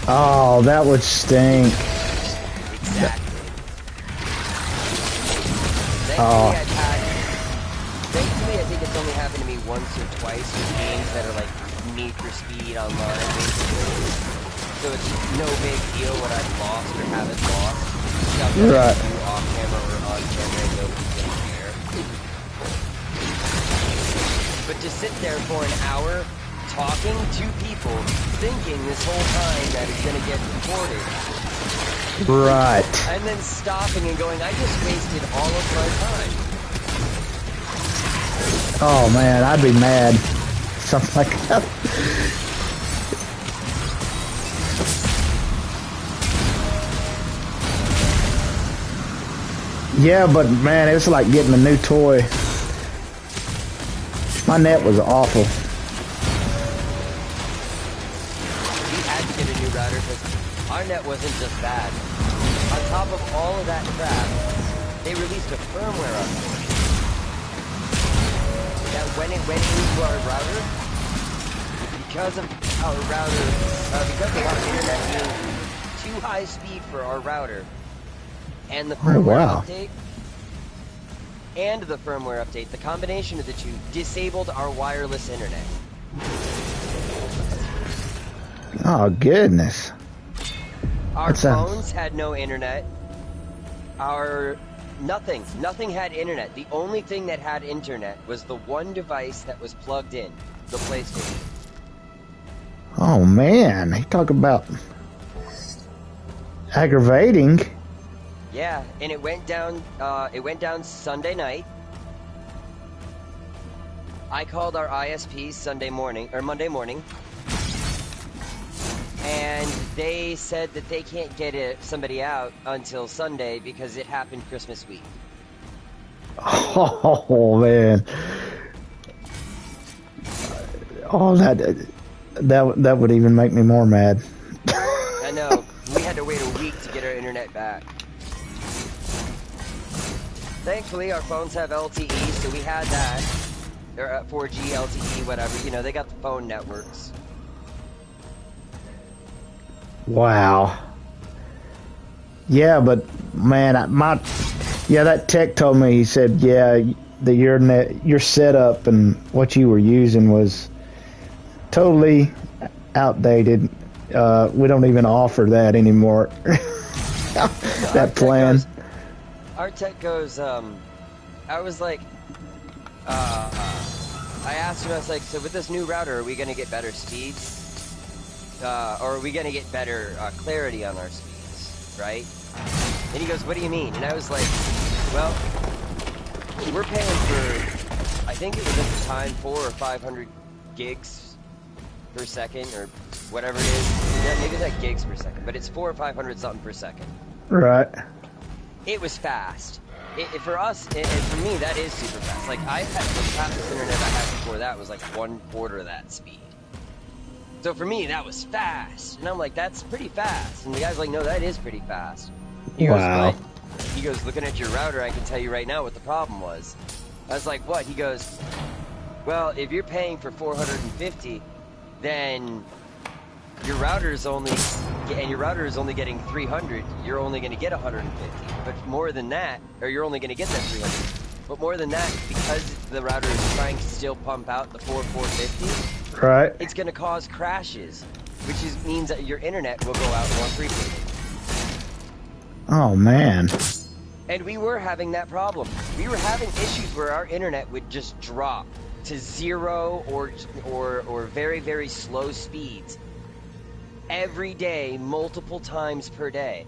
Oh, that would stink.
Exactly. Thankfully, I think it's only happened to me once or twice with games that are like Need for Speed Online, basically. So it's no big deal what I've lost or haven't lost. Stuff that I
Right.
can do off camera or on camera and nobody's gonna care. But to sit there for an hour talking to people, thinking this whole time that it's gonna get recorded,
Right.
and then stopping and going, I just wasted all of my time.
Oh man, I'd be mad. Something like that. Yeah, but man, it's like getting a new toy. My net was awful.
We had to get a new router because our net wasn't just bad. On top of all of that crap, they released a firmware update. That when it went into our router, because of our internet being too high speed for our router, and the firmware update, the combination of the two disabled our wireless internet.
Oh goodness.
Our phones had no internet. Nothing had internet. The only thing that had internet was the one device that was plugged in, the PlayStation.
Oh man, he talk about aggravating.
Yeah, and it went down Sunday night. I called our ISP Monday morning. And they said that they can't get somebody out until Sunday because it happened Christmas week.
Oh man. Oh, that would even make me more mad.
I know. We had to wait a week to get our internet back. Thankfully, our phones have LTE, so we had that. They're at 4G, LTE, whatever. You know, they got the phone networks.
Wow. Yeah, but man, that tech told me, he said, yeah, your setup and what you were using was totally outdated. We don't even offer that anymore. That plan.
Our tech goes, I was like, I asked him, I was like, so with this new router, are we going to get better speeds? Or are we going to get better clarity on our speeds, right? And he goes, what do you mean? And I was like, well, we're paying for, I think it was at the time, 400 or 500 gigs per second, or whatever it is. Yeah, maybe it's like gigs per second, but it's 400 or 500 something per second.
Right.
It was fast. For us, and for me, that is super fast. Like, I had the fastest internet I had before that was like 1/4 of that speed. So for me, that was fast. And I'm like, that's pretty fast. And the guy's like, no, that is pretty fast. He
Wow.
goes, but, he goes, looking at your router, I can tell you right now what the problem was. I was like, what? He goes, well, if you're paying for 450, then your router is only getting 300, you're only going to get 150. But more than that, or you're only going to get that 300. But more than that, because the router is trying to still pump out the 450,
Right.
it's going to cause crashes, which means that your internet will go out more frequently.
Oh man.
And we were having that problem. We were having issues where our internet would just drop to 0 or very, very slow speeds every day, multiple times per day,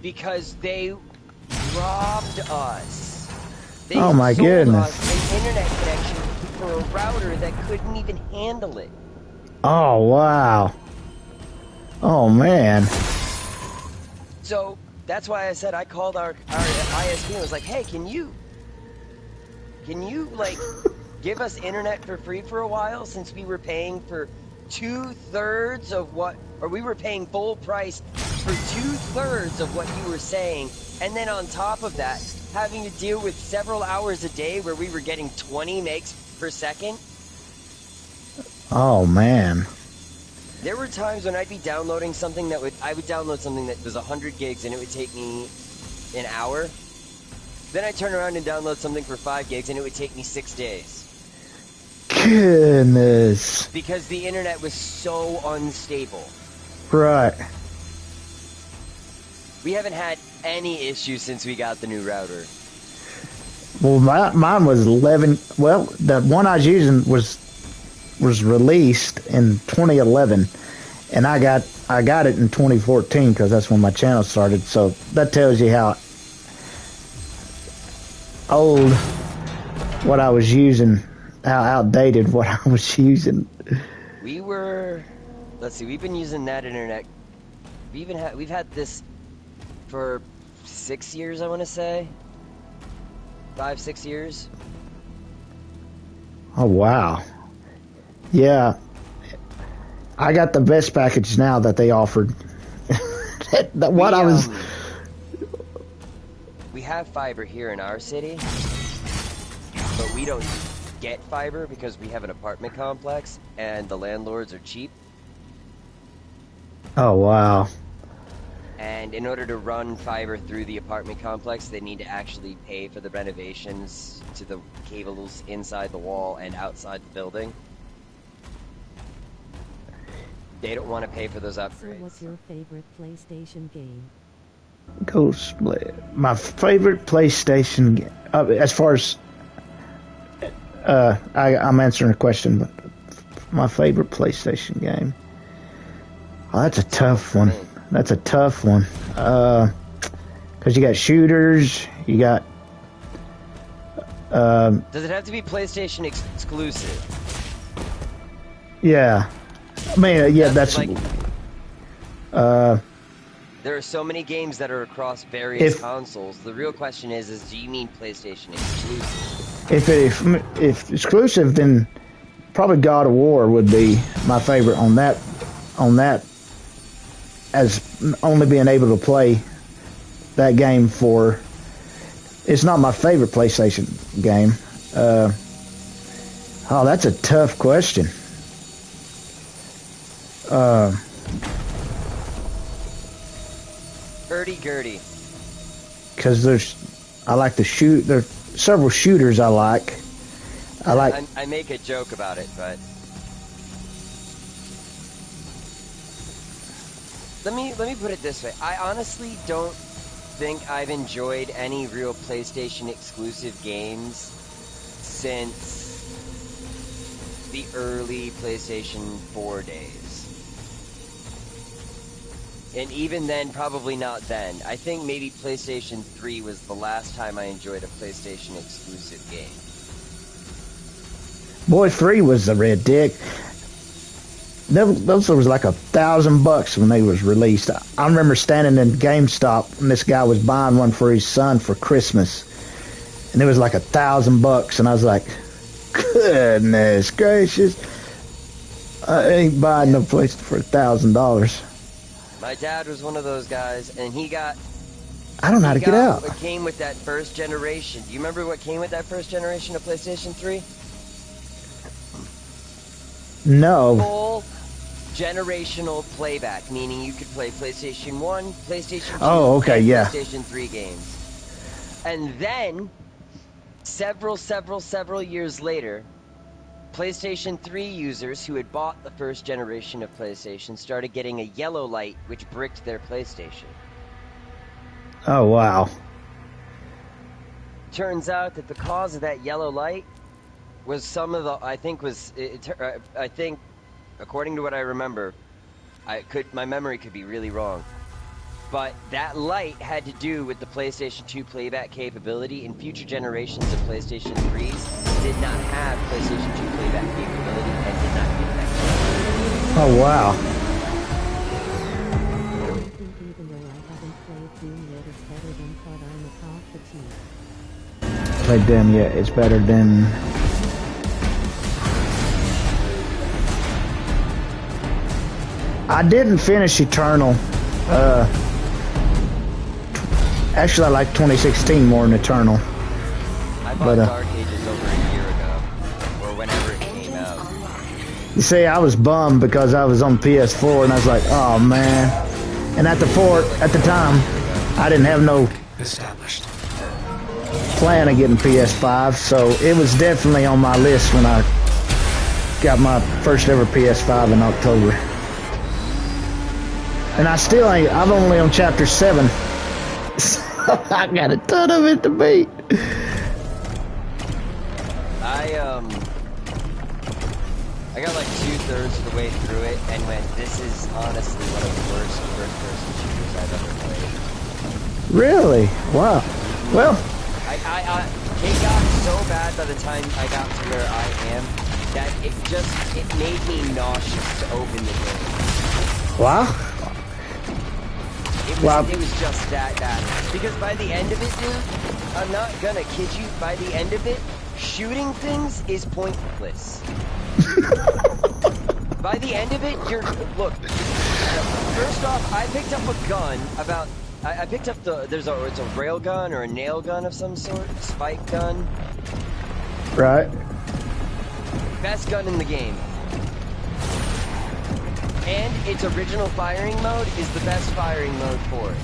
because they robbed us. They
Oh my
sold
goodness.
us an internet connection for a router that couldn't even handle it.
Oh wow. Oh man.
So that's why I said I called our ISP and was like, hey, can you like give us internet for free for a while, since we were paying for 2/3 of what, or we were paying full price for 2/3 of what you were saying, and then on top of that, having to deal with several hours a day where we were getting 20 megs per second.
Oh man.
There were times when I'd be downloading something I would download something that was 100 gigs and it would take me an hour. Then I'd turn around and download something for 5 gigs and it would take me 6 days.
Goodness.
Because the internet was so unstable.
Right.
We haven't had any issues since we got the new router.
Well, mine was 11. Well, the one I was using was released in 2011, and I got it in 2014 because that's when my channel started. So that tells you how old what I was using, how outdated what I was using.
Let's see, we've been using that internet. We've had this for 6 years, I want to say. 5-6 years.
Oh wow. Yeah, I got the best package now that they offered.
We have fiber here in our city, but we don't get fiber because we have an apartment complex and the landlords are cheap.
Oh wow.
And in order to run fiber through the apartment complex, they need to actually pay for the renovations to the cables inside the wall and outside the building. They don't want to pay for those
So
upgrades.
what's your favorite PlayStation game?
My favorite PlayStation game, as far as I'm answering a question, but my favorite PlayStation game. Oh, that's a tough one. That's a tough one. Because you got shooters, you got.
Does it have to be PlayStation exclusive?
Yeah. I mean, yeah, that's.
Like, there are so many games that are across various consoles. The real question is do you mean PlayStation exclusive?
If exclusive, then probably God of War would be my favorite on that. As only being able to play that game for. It's not my favorite PlayStation game. Oh, that's a tough question.
Hurdy-gurdy.
Because I like to shoot. There's several shooters I like.
I make a joke about it, but let me put it this way. I honestly don't think I've enjoyed any real PlayStation exclusive games since the early PlayStation 4 days. And even then, probably not then. I think maybe PlayStation 3 was the last time I enjoyed a PlayStation exclusive game.
Boy, 3 was the red dick. Those was like $1,000 when they was released. I remember standing in GameStop and this guy was buying one for his son for Christmas, and it was like $1,000, and I was like, goodness gracious, I ain't buying no place for $1,000.
My dad was one of those guys, and he got.
I don't know how to get out.
What came with that first generation? Do you remember what came with that first generation of PlayStation 3?
No.
Full generational playback, meaning you could play PlayStation 1, PlayStation 2,
Oh, okay,
and
yeah.
PlayStation 3 games. And then, several years later, PlayStation 3 users who had bought the first generation of PlayStation started getting a yellow light which bricked their PlayStation.
Oh, wow.
Turns out that the cause of that yellow light was some of the, I think, according to what I remember, my memory could be really wrong, but that light had to do with the PlayStation 2 playback capability, and future generations of PlayStation 3s did not have PlayStation 2 playback capability and did not get that.
Oh, wow.
I think even though I haven't played Doom yet, it's better than COD. I'm a COD fatigue.
Played them yet. It's better than... I didn't finish Eternal. Actually, I like 2016 more than Eternal.
I bought Dark Ages over a year ago, or whenever it came out.
You see, I was bummed because I was on PS4 and I was like, oh man. And at the time, I didn't have no plan of getting PS5, so it was definitely on my list when I got my first ever PS5 in October. And I still ain't, I'm only on chapter 7. So I got a ton of it to beat.
I got like 2/3 of the way through it and went, this is honestly one of the worst first-person shooters I've ever played.
Really? Wow. Well,
it got so bad by the time I got to where I am that it made me nauseous to open the game.
wow.
It was just that bad. Because by the end of it, dude, I'm not gonna kid you, by the end of it, shooting things is pointless. By the end of it, look, first off, I picked up a gun I picked up it's a rail gun or a nail gun of some sort, spike gun.
Right.
Best gun in the game. And its original firing mode is the best firing mode for it.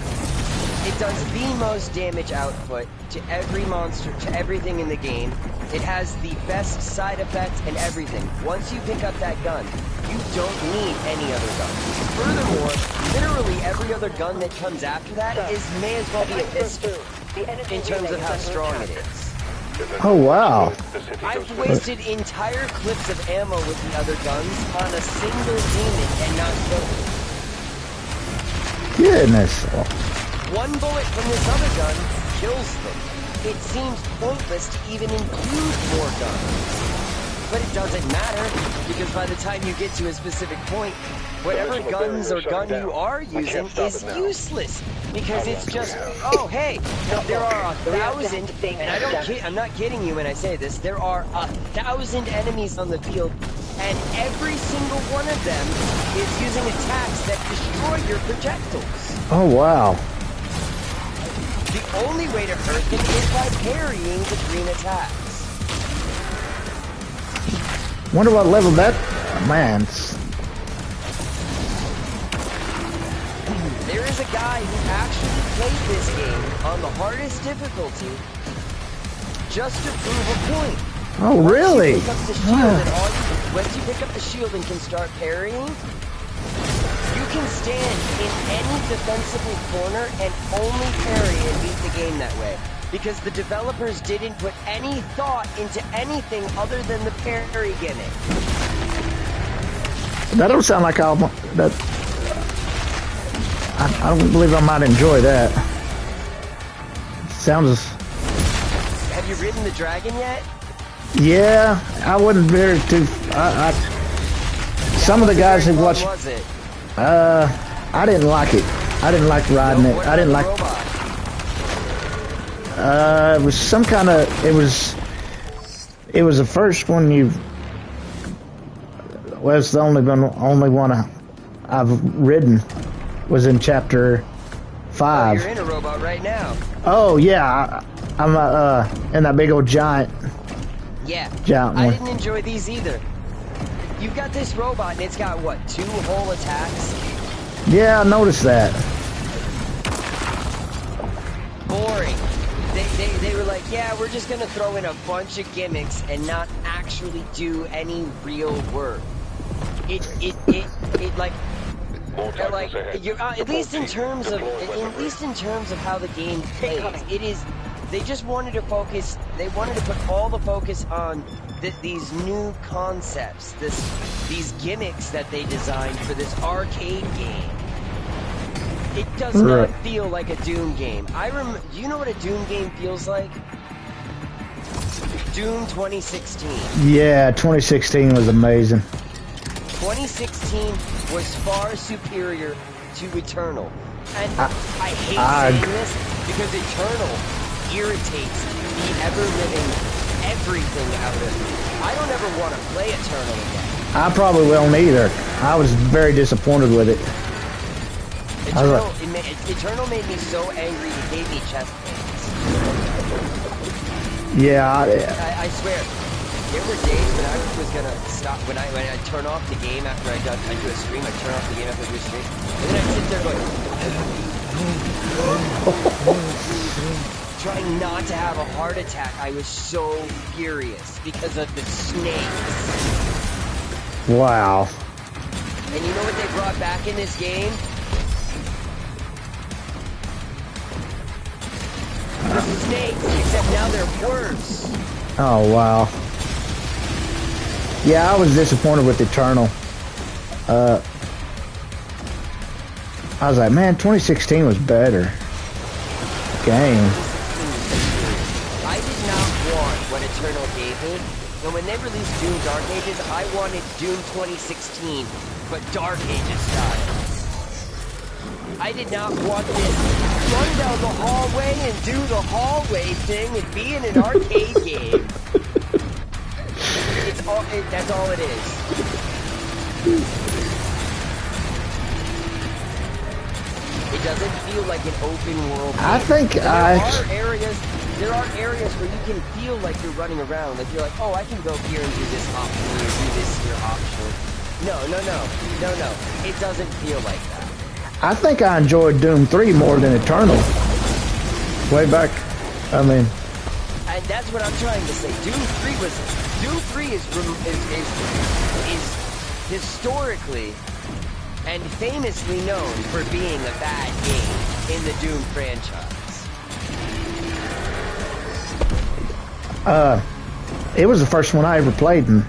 It does the most damage output to every monster, to everything in the game. It has the best side effects and everything. Once you pick up that gun, you don't need any other gun. Furthermore, literally every other gun that comes after that may as well be a pistol in terms of how strong it is.
Oh, wow.
I've wasted entire clips of ammo with the other guns on a single demon and not killed it.
Goodness.
One bullet from this other gun kills them. It seems pointless to even include more guns. But it doesn't matter, because by the time you get to a specific point, whatever guns or gun you are using is useless. Because it's just, oh hey, there are 1,000, and I'm not kidding you when I say this, there are 1,000 enemies on the field, and every single one of them is using attacks that destroy your projectiles.
Oh, wow.
The only way to hurt them is by parrying the green attacks.
Wonder what level that... Man.
There is a guy who actually played this game on the hardest difficulty just to prove a point.
Oh, really?
Once you pick up the shield and can start parrying, you can stand in any defensible corner and only parry and beat the game that way. Because the developers didn't put any thought into anything other than the parry gimmick.
That don't sound like I don't believe I might enjoy that. Sounds...
Have you ridden the dragon yet?
Yeah, I wasn't very too... some of the guys who watched...
Was it?
I didn't like it. I didn't like riding it. I didn't like... It was some kind of... It was the first one you... Well, it's the only one I've ridden. Was in chapter 5.
Oh, you're in a robot right now.
Oh yeah, I'm in that big old giant.
Yeah,
giant
I
one.
didn't enjoy these either. You've got this robot and it's got what, 2 whole attacks?
Yeah, I noticed that.
Boring. They were like, yeah, we're just gonna throw in a bunch of gimmicks and not actually do any real work. It like at least in terms of how the game plays, it is. They just wanted to focus. They wanted to put all the focus on these new concepts, these gimmicks that they designed for this arcade game. It does not feel like a Doom game. Do you know what a Doom game feels like? Doom 2016.
Yeah, 2016 was amazing.
2016 was far superior to Eternal. And I hate saying this because Eternal irritates the ever-living everything out of me. I don't ever want to play Eternal again.
I probably won't either. I was very disappointed with it.
Eternal made me so angry it gave me chest pains.
Yeah.
I swear. There were days when I was gonna stop, when I turn off the game after I do a stream, I turn off the game after I do a stream, and then I sit there going, trying not to have a heart attack. I was so furious because of the snakes.
Wow.
And you know what they brought back in this game? The snakes, except now they're worse.
Oh, wow. Yeah, I was disappointed with Eternal. I was like, man, 2016 was better. Game.
I did not want what Eternal gave me. And when they released Doom Dark Ages, I wanted Doom 2016, but Dark Ages style. I did not want this run down the hallway and do the hallway thing and be in an arcade game. That's all it is. It doesn't feel like an open world game.
I think
there are areas where you can feel like you're running around. Like you're like, oh, I can go here and do this optionally or do this here optionally. No. It doesn't feel like that.
I think I enjoyed Doom 3 more than Eternal. Way back, I mean...
And that's what I'm trying to say. Doom 3 is historically and famously known for being a bad game in the Doom franchise.
It was the first one I ever played, and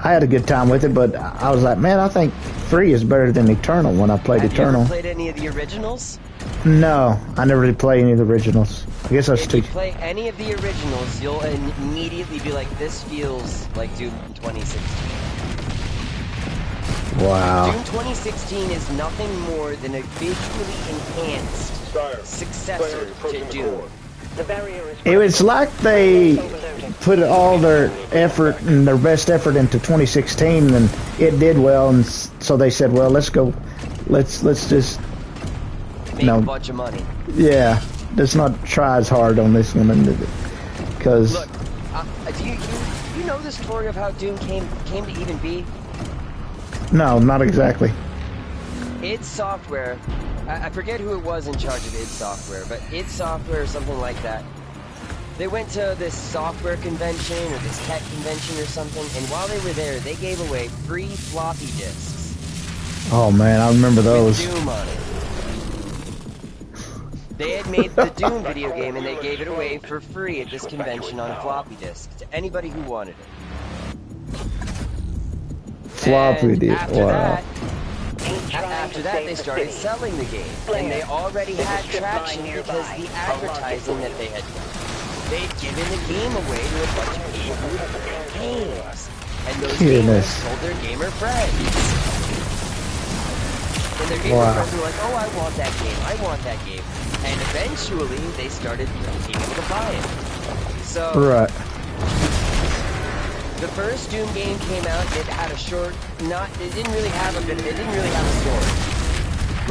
I had a good time with it, but I was like, man, I think 3 is better than Eternal when I played Eternal.
Have you ever played any of the originals?
No, I never really played any of the originals. I guess I was too...
If you play any of the originals, you'll immediately be like, this feels like Doom 2016.
Wow.
Doom 2016 is nothing more than a visually enhanced successor to Doom.
The barrier is...
It was like they put all their effort and their best effort into 2016, and it did well, and so they said, well, let's just...
Make a bunch of money.
Yeah, let's not try as hard on this one, because...
Look, do you know the story of how Doom came to even be?
No, not exactly.
id Software, I forget who it was in charge of id Software, but id Software or something like that. They went to this software convention or this tech convention or something, and while they were there, they gave away free floppy disks
Oh man, I remember
with
those.
Doom on it. They had made the Doom video game and they gave it away for free at this convention on floppy disk to anybody who wanted it.
Floppy
And
disk. Wow.
After that, they started selling the game, and they already had traction because the advertising that they had done. They'd given the game away to a bunch of people who would play games, and those gamers told their gamer friends. And their gamer friends were like, "Oh, I want that game. I want that game." And eventually, they started being able to buy it. So.
Right.
The first Doom game came out. It had a short, it didn't really have a story.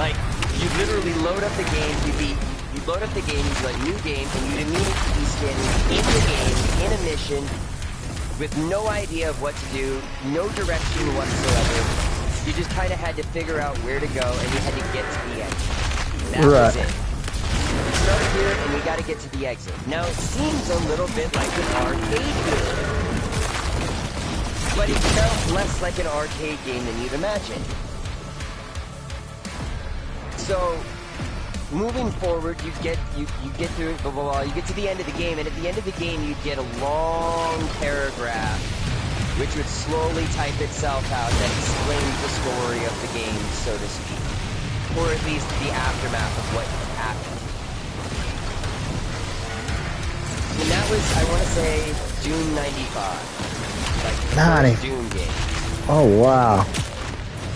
Like, you literally load up the game, you'd load up the game, you'd be like, new game, and you'd immediately be standing in the game, in a mission, with no idea of what to do, no direction whatsoever. You just kind of had to figure out where to go, and you had to get to the exit. That was it. You start here, and you got to get to the exit. Now, it seems a little bit like an arcade game. But it felt less like an arcade game than you'd imagine. So, moving forward, you get through it, blah, blah, blah, you get to the end of the game, and at the end of the game, you'd get a long paragraph, which would slowly type itself out that explains the story of the game, so to speak. Or at least the aftermath of what happened. And that was, I want to say, June 95. Like the first Doom game.
Oh, wow.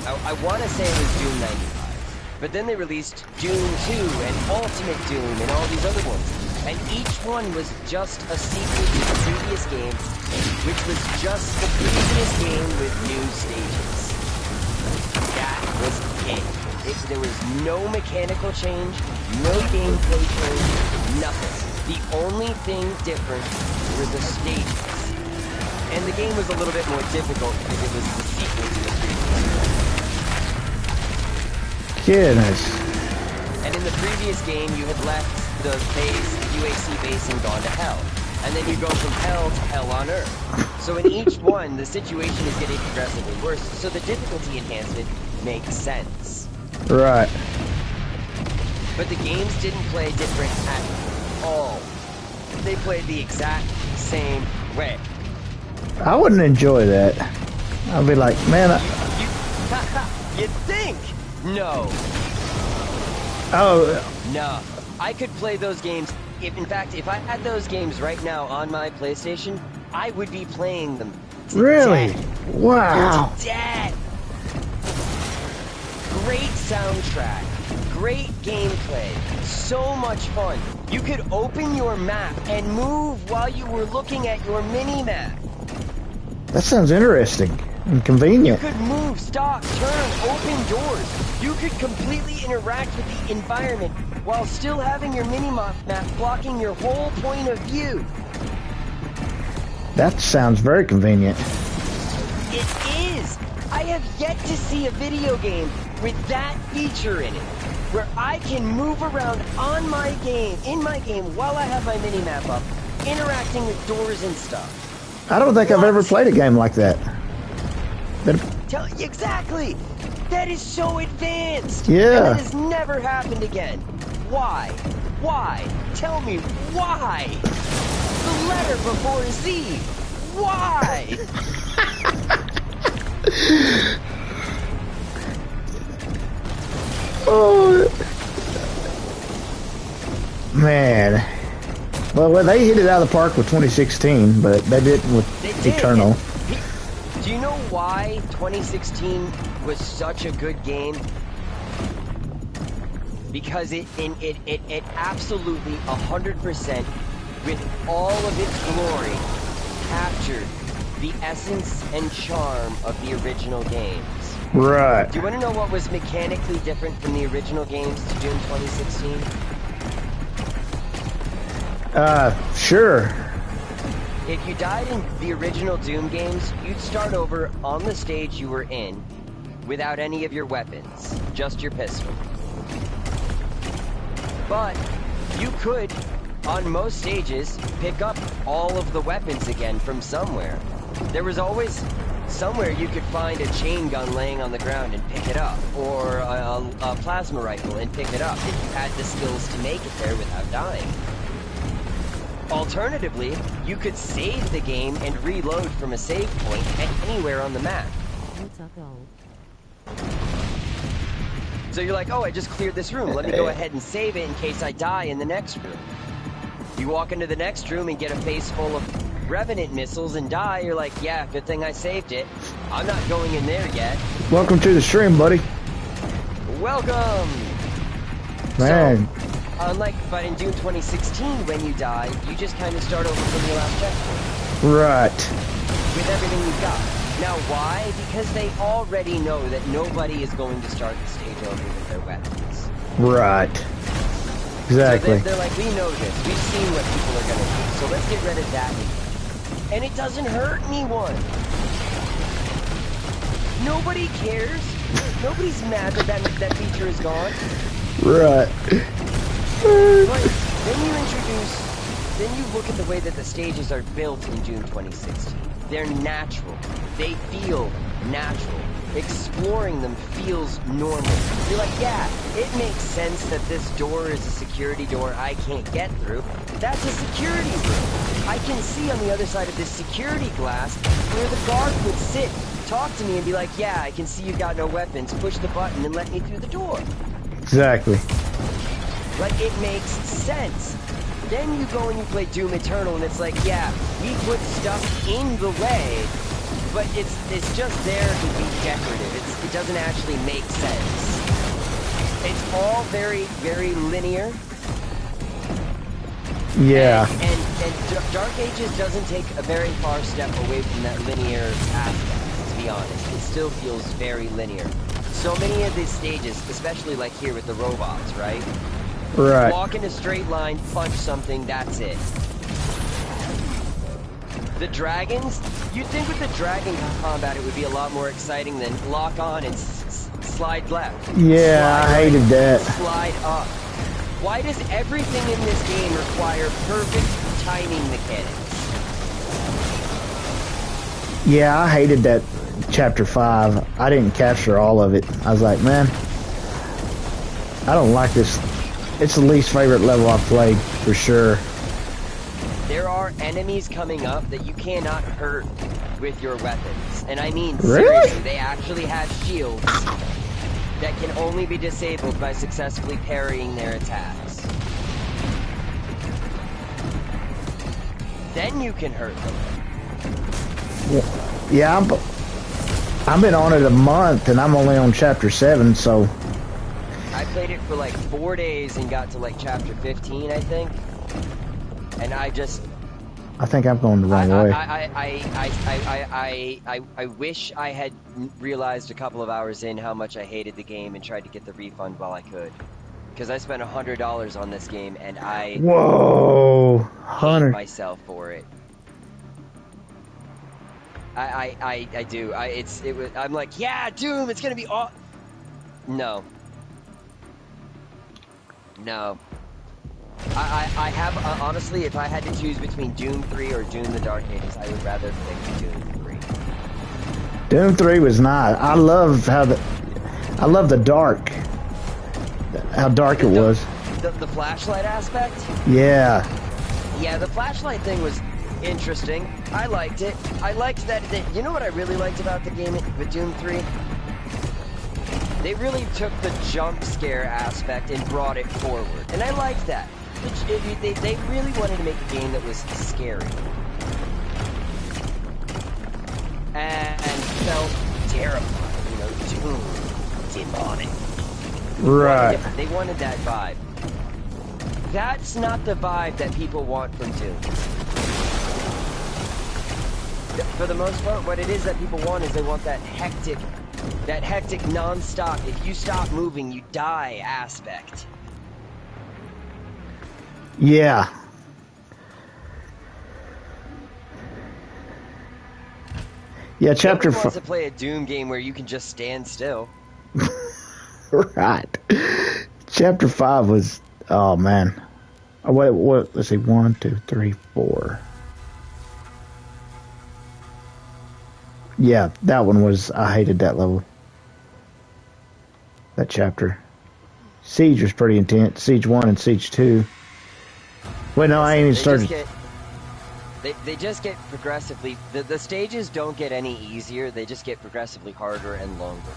I want to say it was Doom 95. But then they released Doom 2 and Ultimate Doom and all these other ones. And each one was just a sequel to the previous game, which was just the previous game with new stages. That was it. There was no mechanical change, no gameplay change, nothing. The only thing different were the stages. And the game was a little bit more difficult because it was the sequel to the previous.
Goodness.
And in the previous game, you had left the base, the UAC base, and gone to hell. And then you go from hell to hell on Earth. So in each one, the situation is getting progressively worse, so the difficulty enhancement makes sense.
Right.
But the games didn't play different at all. They played the exact same way.
I wouldn't enjoy that. I'd be like, man,
You'd think? No.
Oh.
No. I could play those games. In fact, if I had those games right now on my PlayStation, I would be playing them.
Really? Wow.
To death. Great soundtrack. Great gameplay. So much fun. You could open your map and move while you were looking at your mini-map.
That sounds interesting and convenient.
You could move, stop, turn, open doors. You could completely interact with the environment while still having your mini-map blocking your whole point of view.
That sounds very convenient.
It is. I have yet to see a video game with that feature in it, where I can move around on my game, in my game, while I have my mini-map up, interacting with doors and stuff.
I don't think I've ever played a game like that.
Exactly! That is so advanced!
Yeah.
And that has never happened again. Why? Why? Tell me why? The letter before Z. Why?
Oh. Man. Well, they hit it out of the park with 2016, but they didn't with Eternal.
Do you know why 2016 was such a good game? Because it absolutely 100%, with all of its glory, captured the essence and charm of the original games.
Right.
Do you want to know what was mechanically different from the original games to Doom 2016?
Sure.
If you died in the original Doom games, you'd start over on the stage you were in, without any of your weapons, just your pistol. But you could, on most stages, pick up all of the weapons again from somewhere. There was always Somewhere you could find a chain gun laying on the ground and pick it up, or a plasma rifle and pick it up if you had the skills to make it there without dying. Alternatively, you could save the game and reload from a save point anywhere on the map.
What's up, all?
So you're like, oh, I just cleared this room. Let me go ahead and save it in case I die in the next room. You walk into the next room and get a face full of Revenant missiles and die. You're like, yeah, good thing I saved it. I'm not going in there yet.
Welcome to the stream, buddy.
Welcome!
Man.
But in Doom 2016, when you die, you just kind of start over from your last checkpoint.
Right.
With everything you've got. Now, why? Because they already know that nobody is going to start the stage over with their weapons.
Right. Exactly.
So they're like, we know this. We've seen what people are going to do. So let's get rid of that. And it doesn't hurt anyone. Nobody cares. Nobody's mad that that feature is gone.
Right.
But then you look at the way that the stages are built in Doom 2016. They're natural. They feel natural. Exploring them feels normal. You're like, yeah, it makes sense that this door is a security door I can't get through. That's a security room. I can see on the other side of this security glass where the guard would sit, talk to me and be like, yeah, I can see you got no weapons. Push the button and let me through the door.
Exactly.
Like, it makes sense. Then you go and you play Doom Eternal and it's like, yeah, we put stuff in the way, but it's just there to be decorative. It doesn't actually make sense. It's all very, very linear.
Yeah.
And Dark Ages doesn't take a very far step away from that linear aspect, to be honest. It still feels very linear. So many of these stages, especially like here with the robots, right?
Right.
Walk in a straight line, punch something, that's it. The dragons, you'd think with the dragon combat it would be a lot more exciting than lock on and slide left.
Yeah,
slide
I hated
right,
that.
Slide up. Why does everything in this game require perfect timing mechanics?
Yeah, I hated that chapter 5. I didn't capture all of it. I was like, man, I don't like this. It's the least favorite level I've played, for sure.
There are enemies coming up that you cannot hurt with your weapons. And I mean,
really?
Seriously, they actually have shields that can only be disabled by successfully parrying their attacks. Then you can hurt them.
Yeah, I've been on it a month, and I'm only on chapter 7, so...
I played it for like 4 days and got to like chapter 15, I think. And I
think I'm going the wrong way.
I wish I had realized a couple of hours in how much I hated the game and tried to get the refund while I could. Because I spent $100 on this game and I...
Whoa!
hate myself for it. I do. I'm like, yeah, Doom, it's gonna be all... No. No. I have, honestly, if I had to choose between Doom 3 or Doom the Dark Ages, I would rather pick Doom 3.
Doom 3 was nice. I love the dark. How dark it was.
The flashlight aspect?
Yeah.
Yeah, the flashlight thing was interesting. I liked it. I liked that, you know what I really liked about the game with Doom 3? They really took the jump scare aspect and brought it forward. And I liked that. They really wanted to make a game that was scary. And felt terrifying, you know, Doom, demonic.
Right.
They wanted that vibe. That's not the vibe that people want from Doom. For the most part, what it is that people want is they want that hectic non-stop, if you stop moving, you die aspect.
Yeah. Yeah, chapter 4
wants to play a Doom game where you can just stand still.
Right. Chapter 5 was, oh man. What, let's see, 1, 2, 3, 4. Yeah, that one was. I hated that level. That chapter. Siege was pretty intense. Siege 1 and Siege 2. Wait, no, I ain't even started.
They just get progressively... The stages don't get any easier. They just get progressively harder and longer.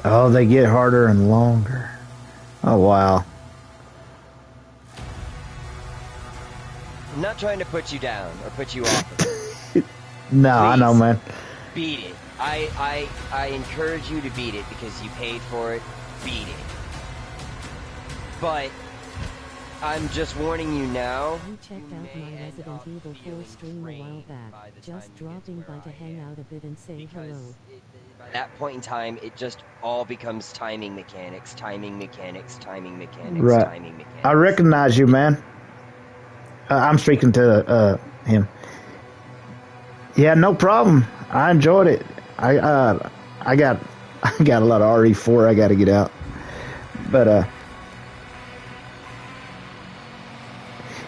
Oh, they get harder and longer. Oh, wow.
I'm not trying to put you down or put you off of it.
No, I know, man.
Beat it. I encourage you to beat it because you paid for it. Beat it. But I'm just warning you now.
You checked out my Resident Evil 4 stream a while back. Just dropping by to hang out a bit and say hello.
By that point in time, it just all becomes timing mechanics, timing mechanics, timing mechanics,
right.
Timing mechanics.
I recognize you, man. I'm speaking to him. Yeah, no problem. I enjoyed it. I got a lot of RE4 I got to get out. But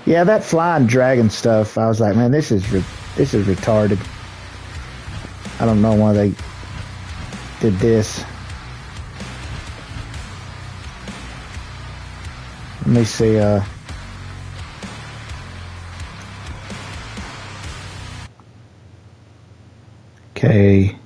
yeah, that flying dragon stuff. I was like, man, this is retarded. I don't know why they did this. Let me see. Okay.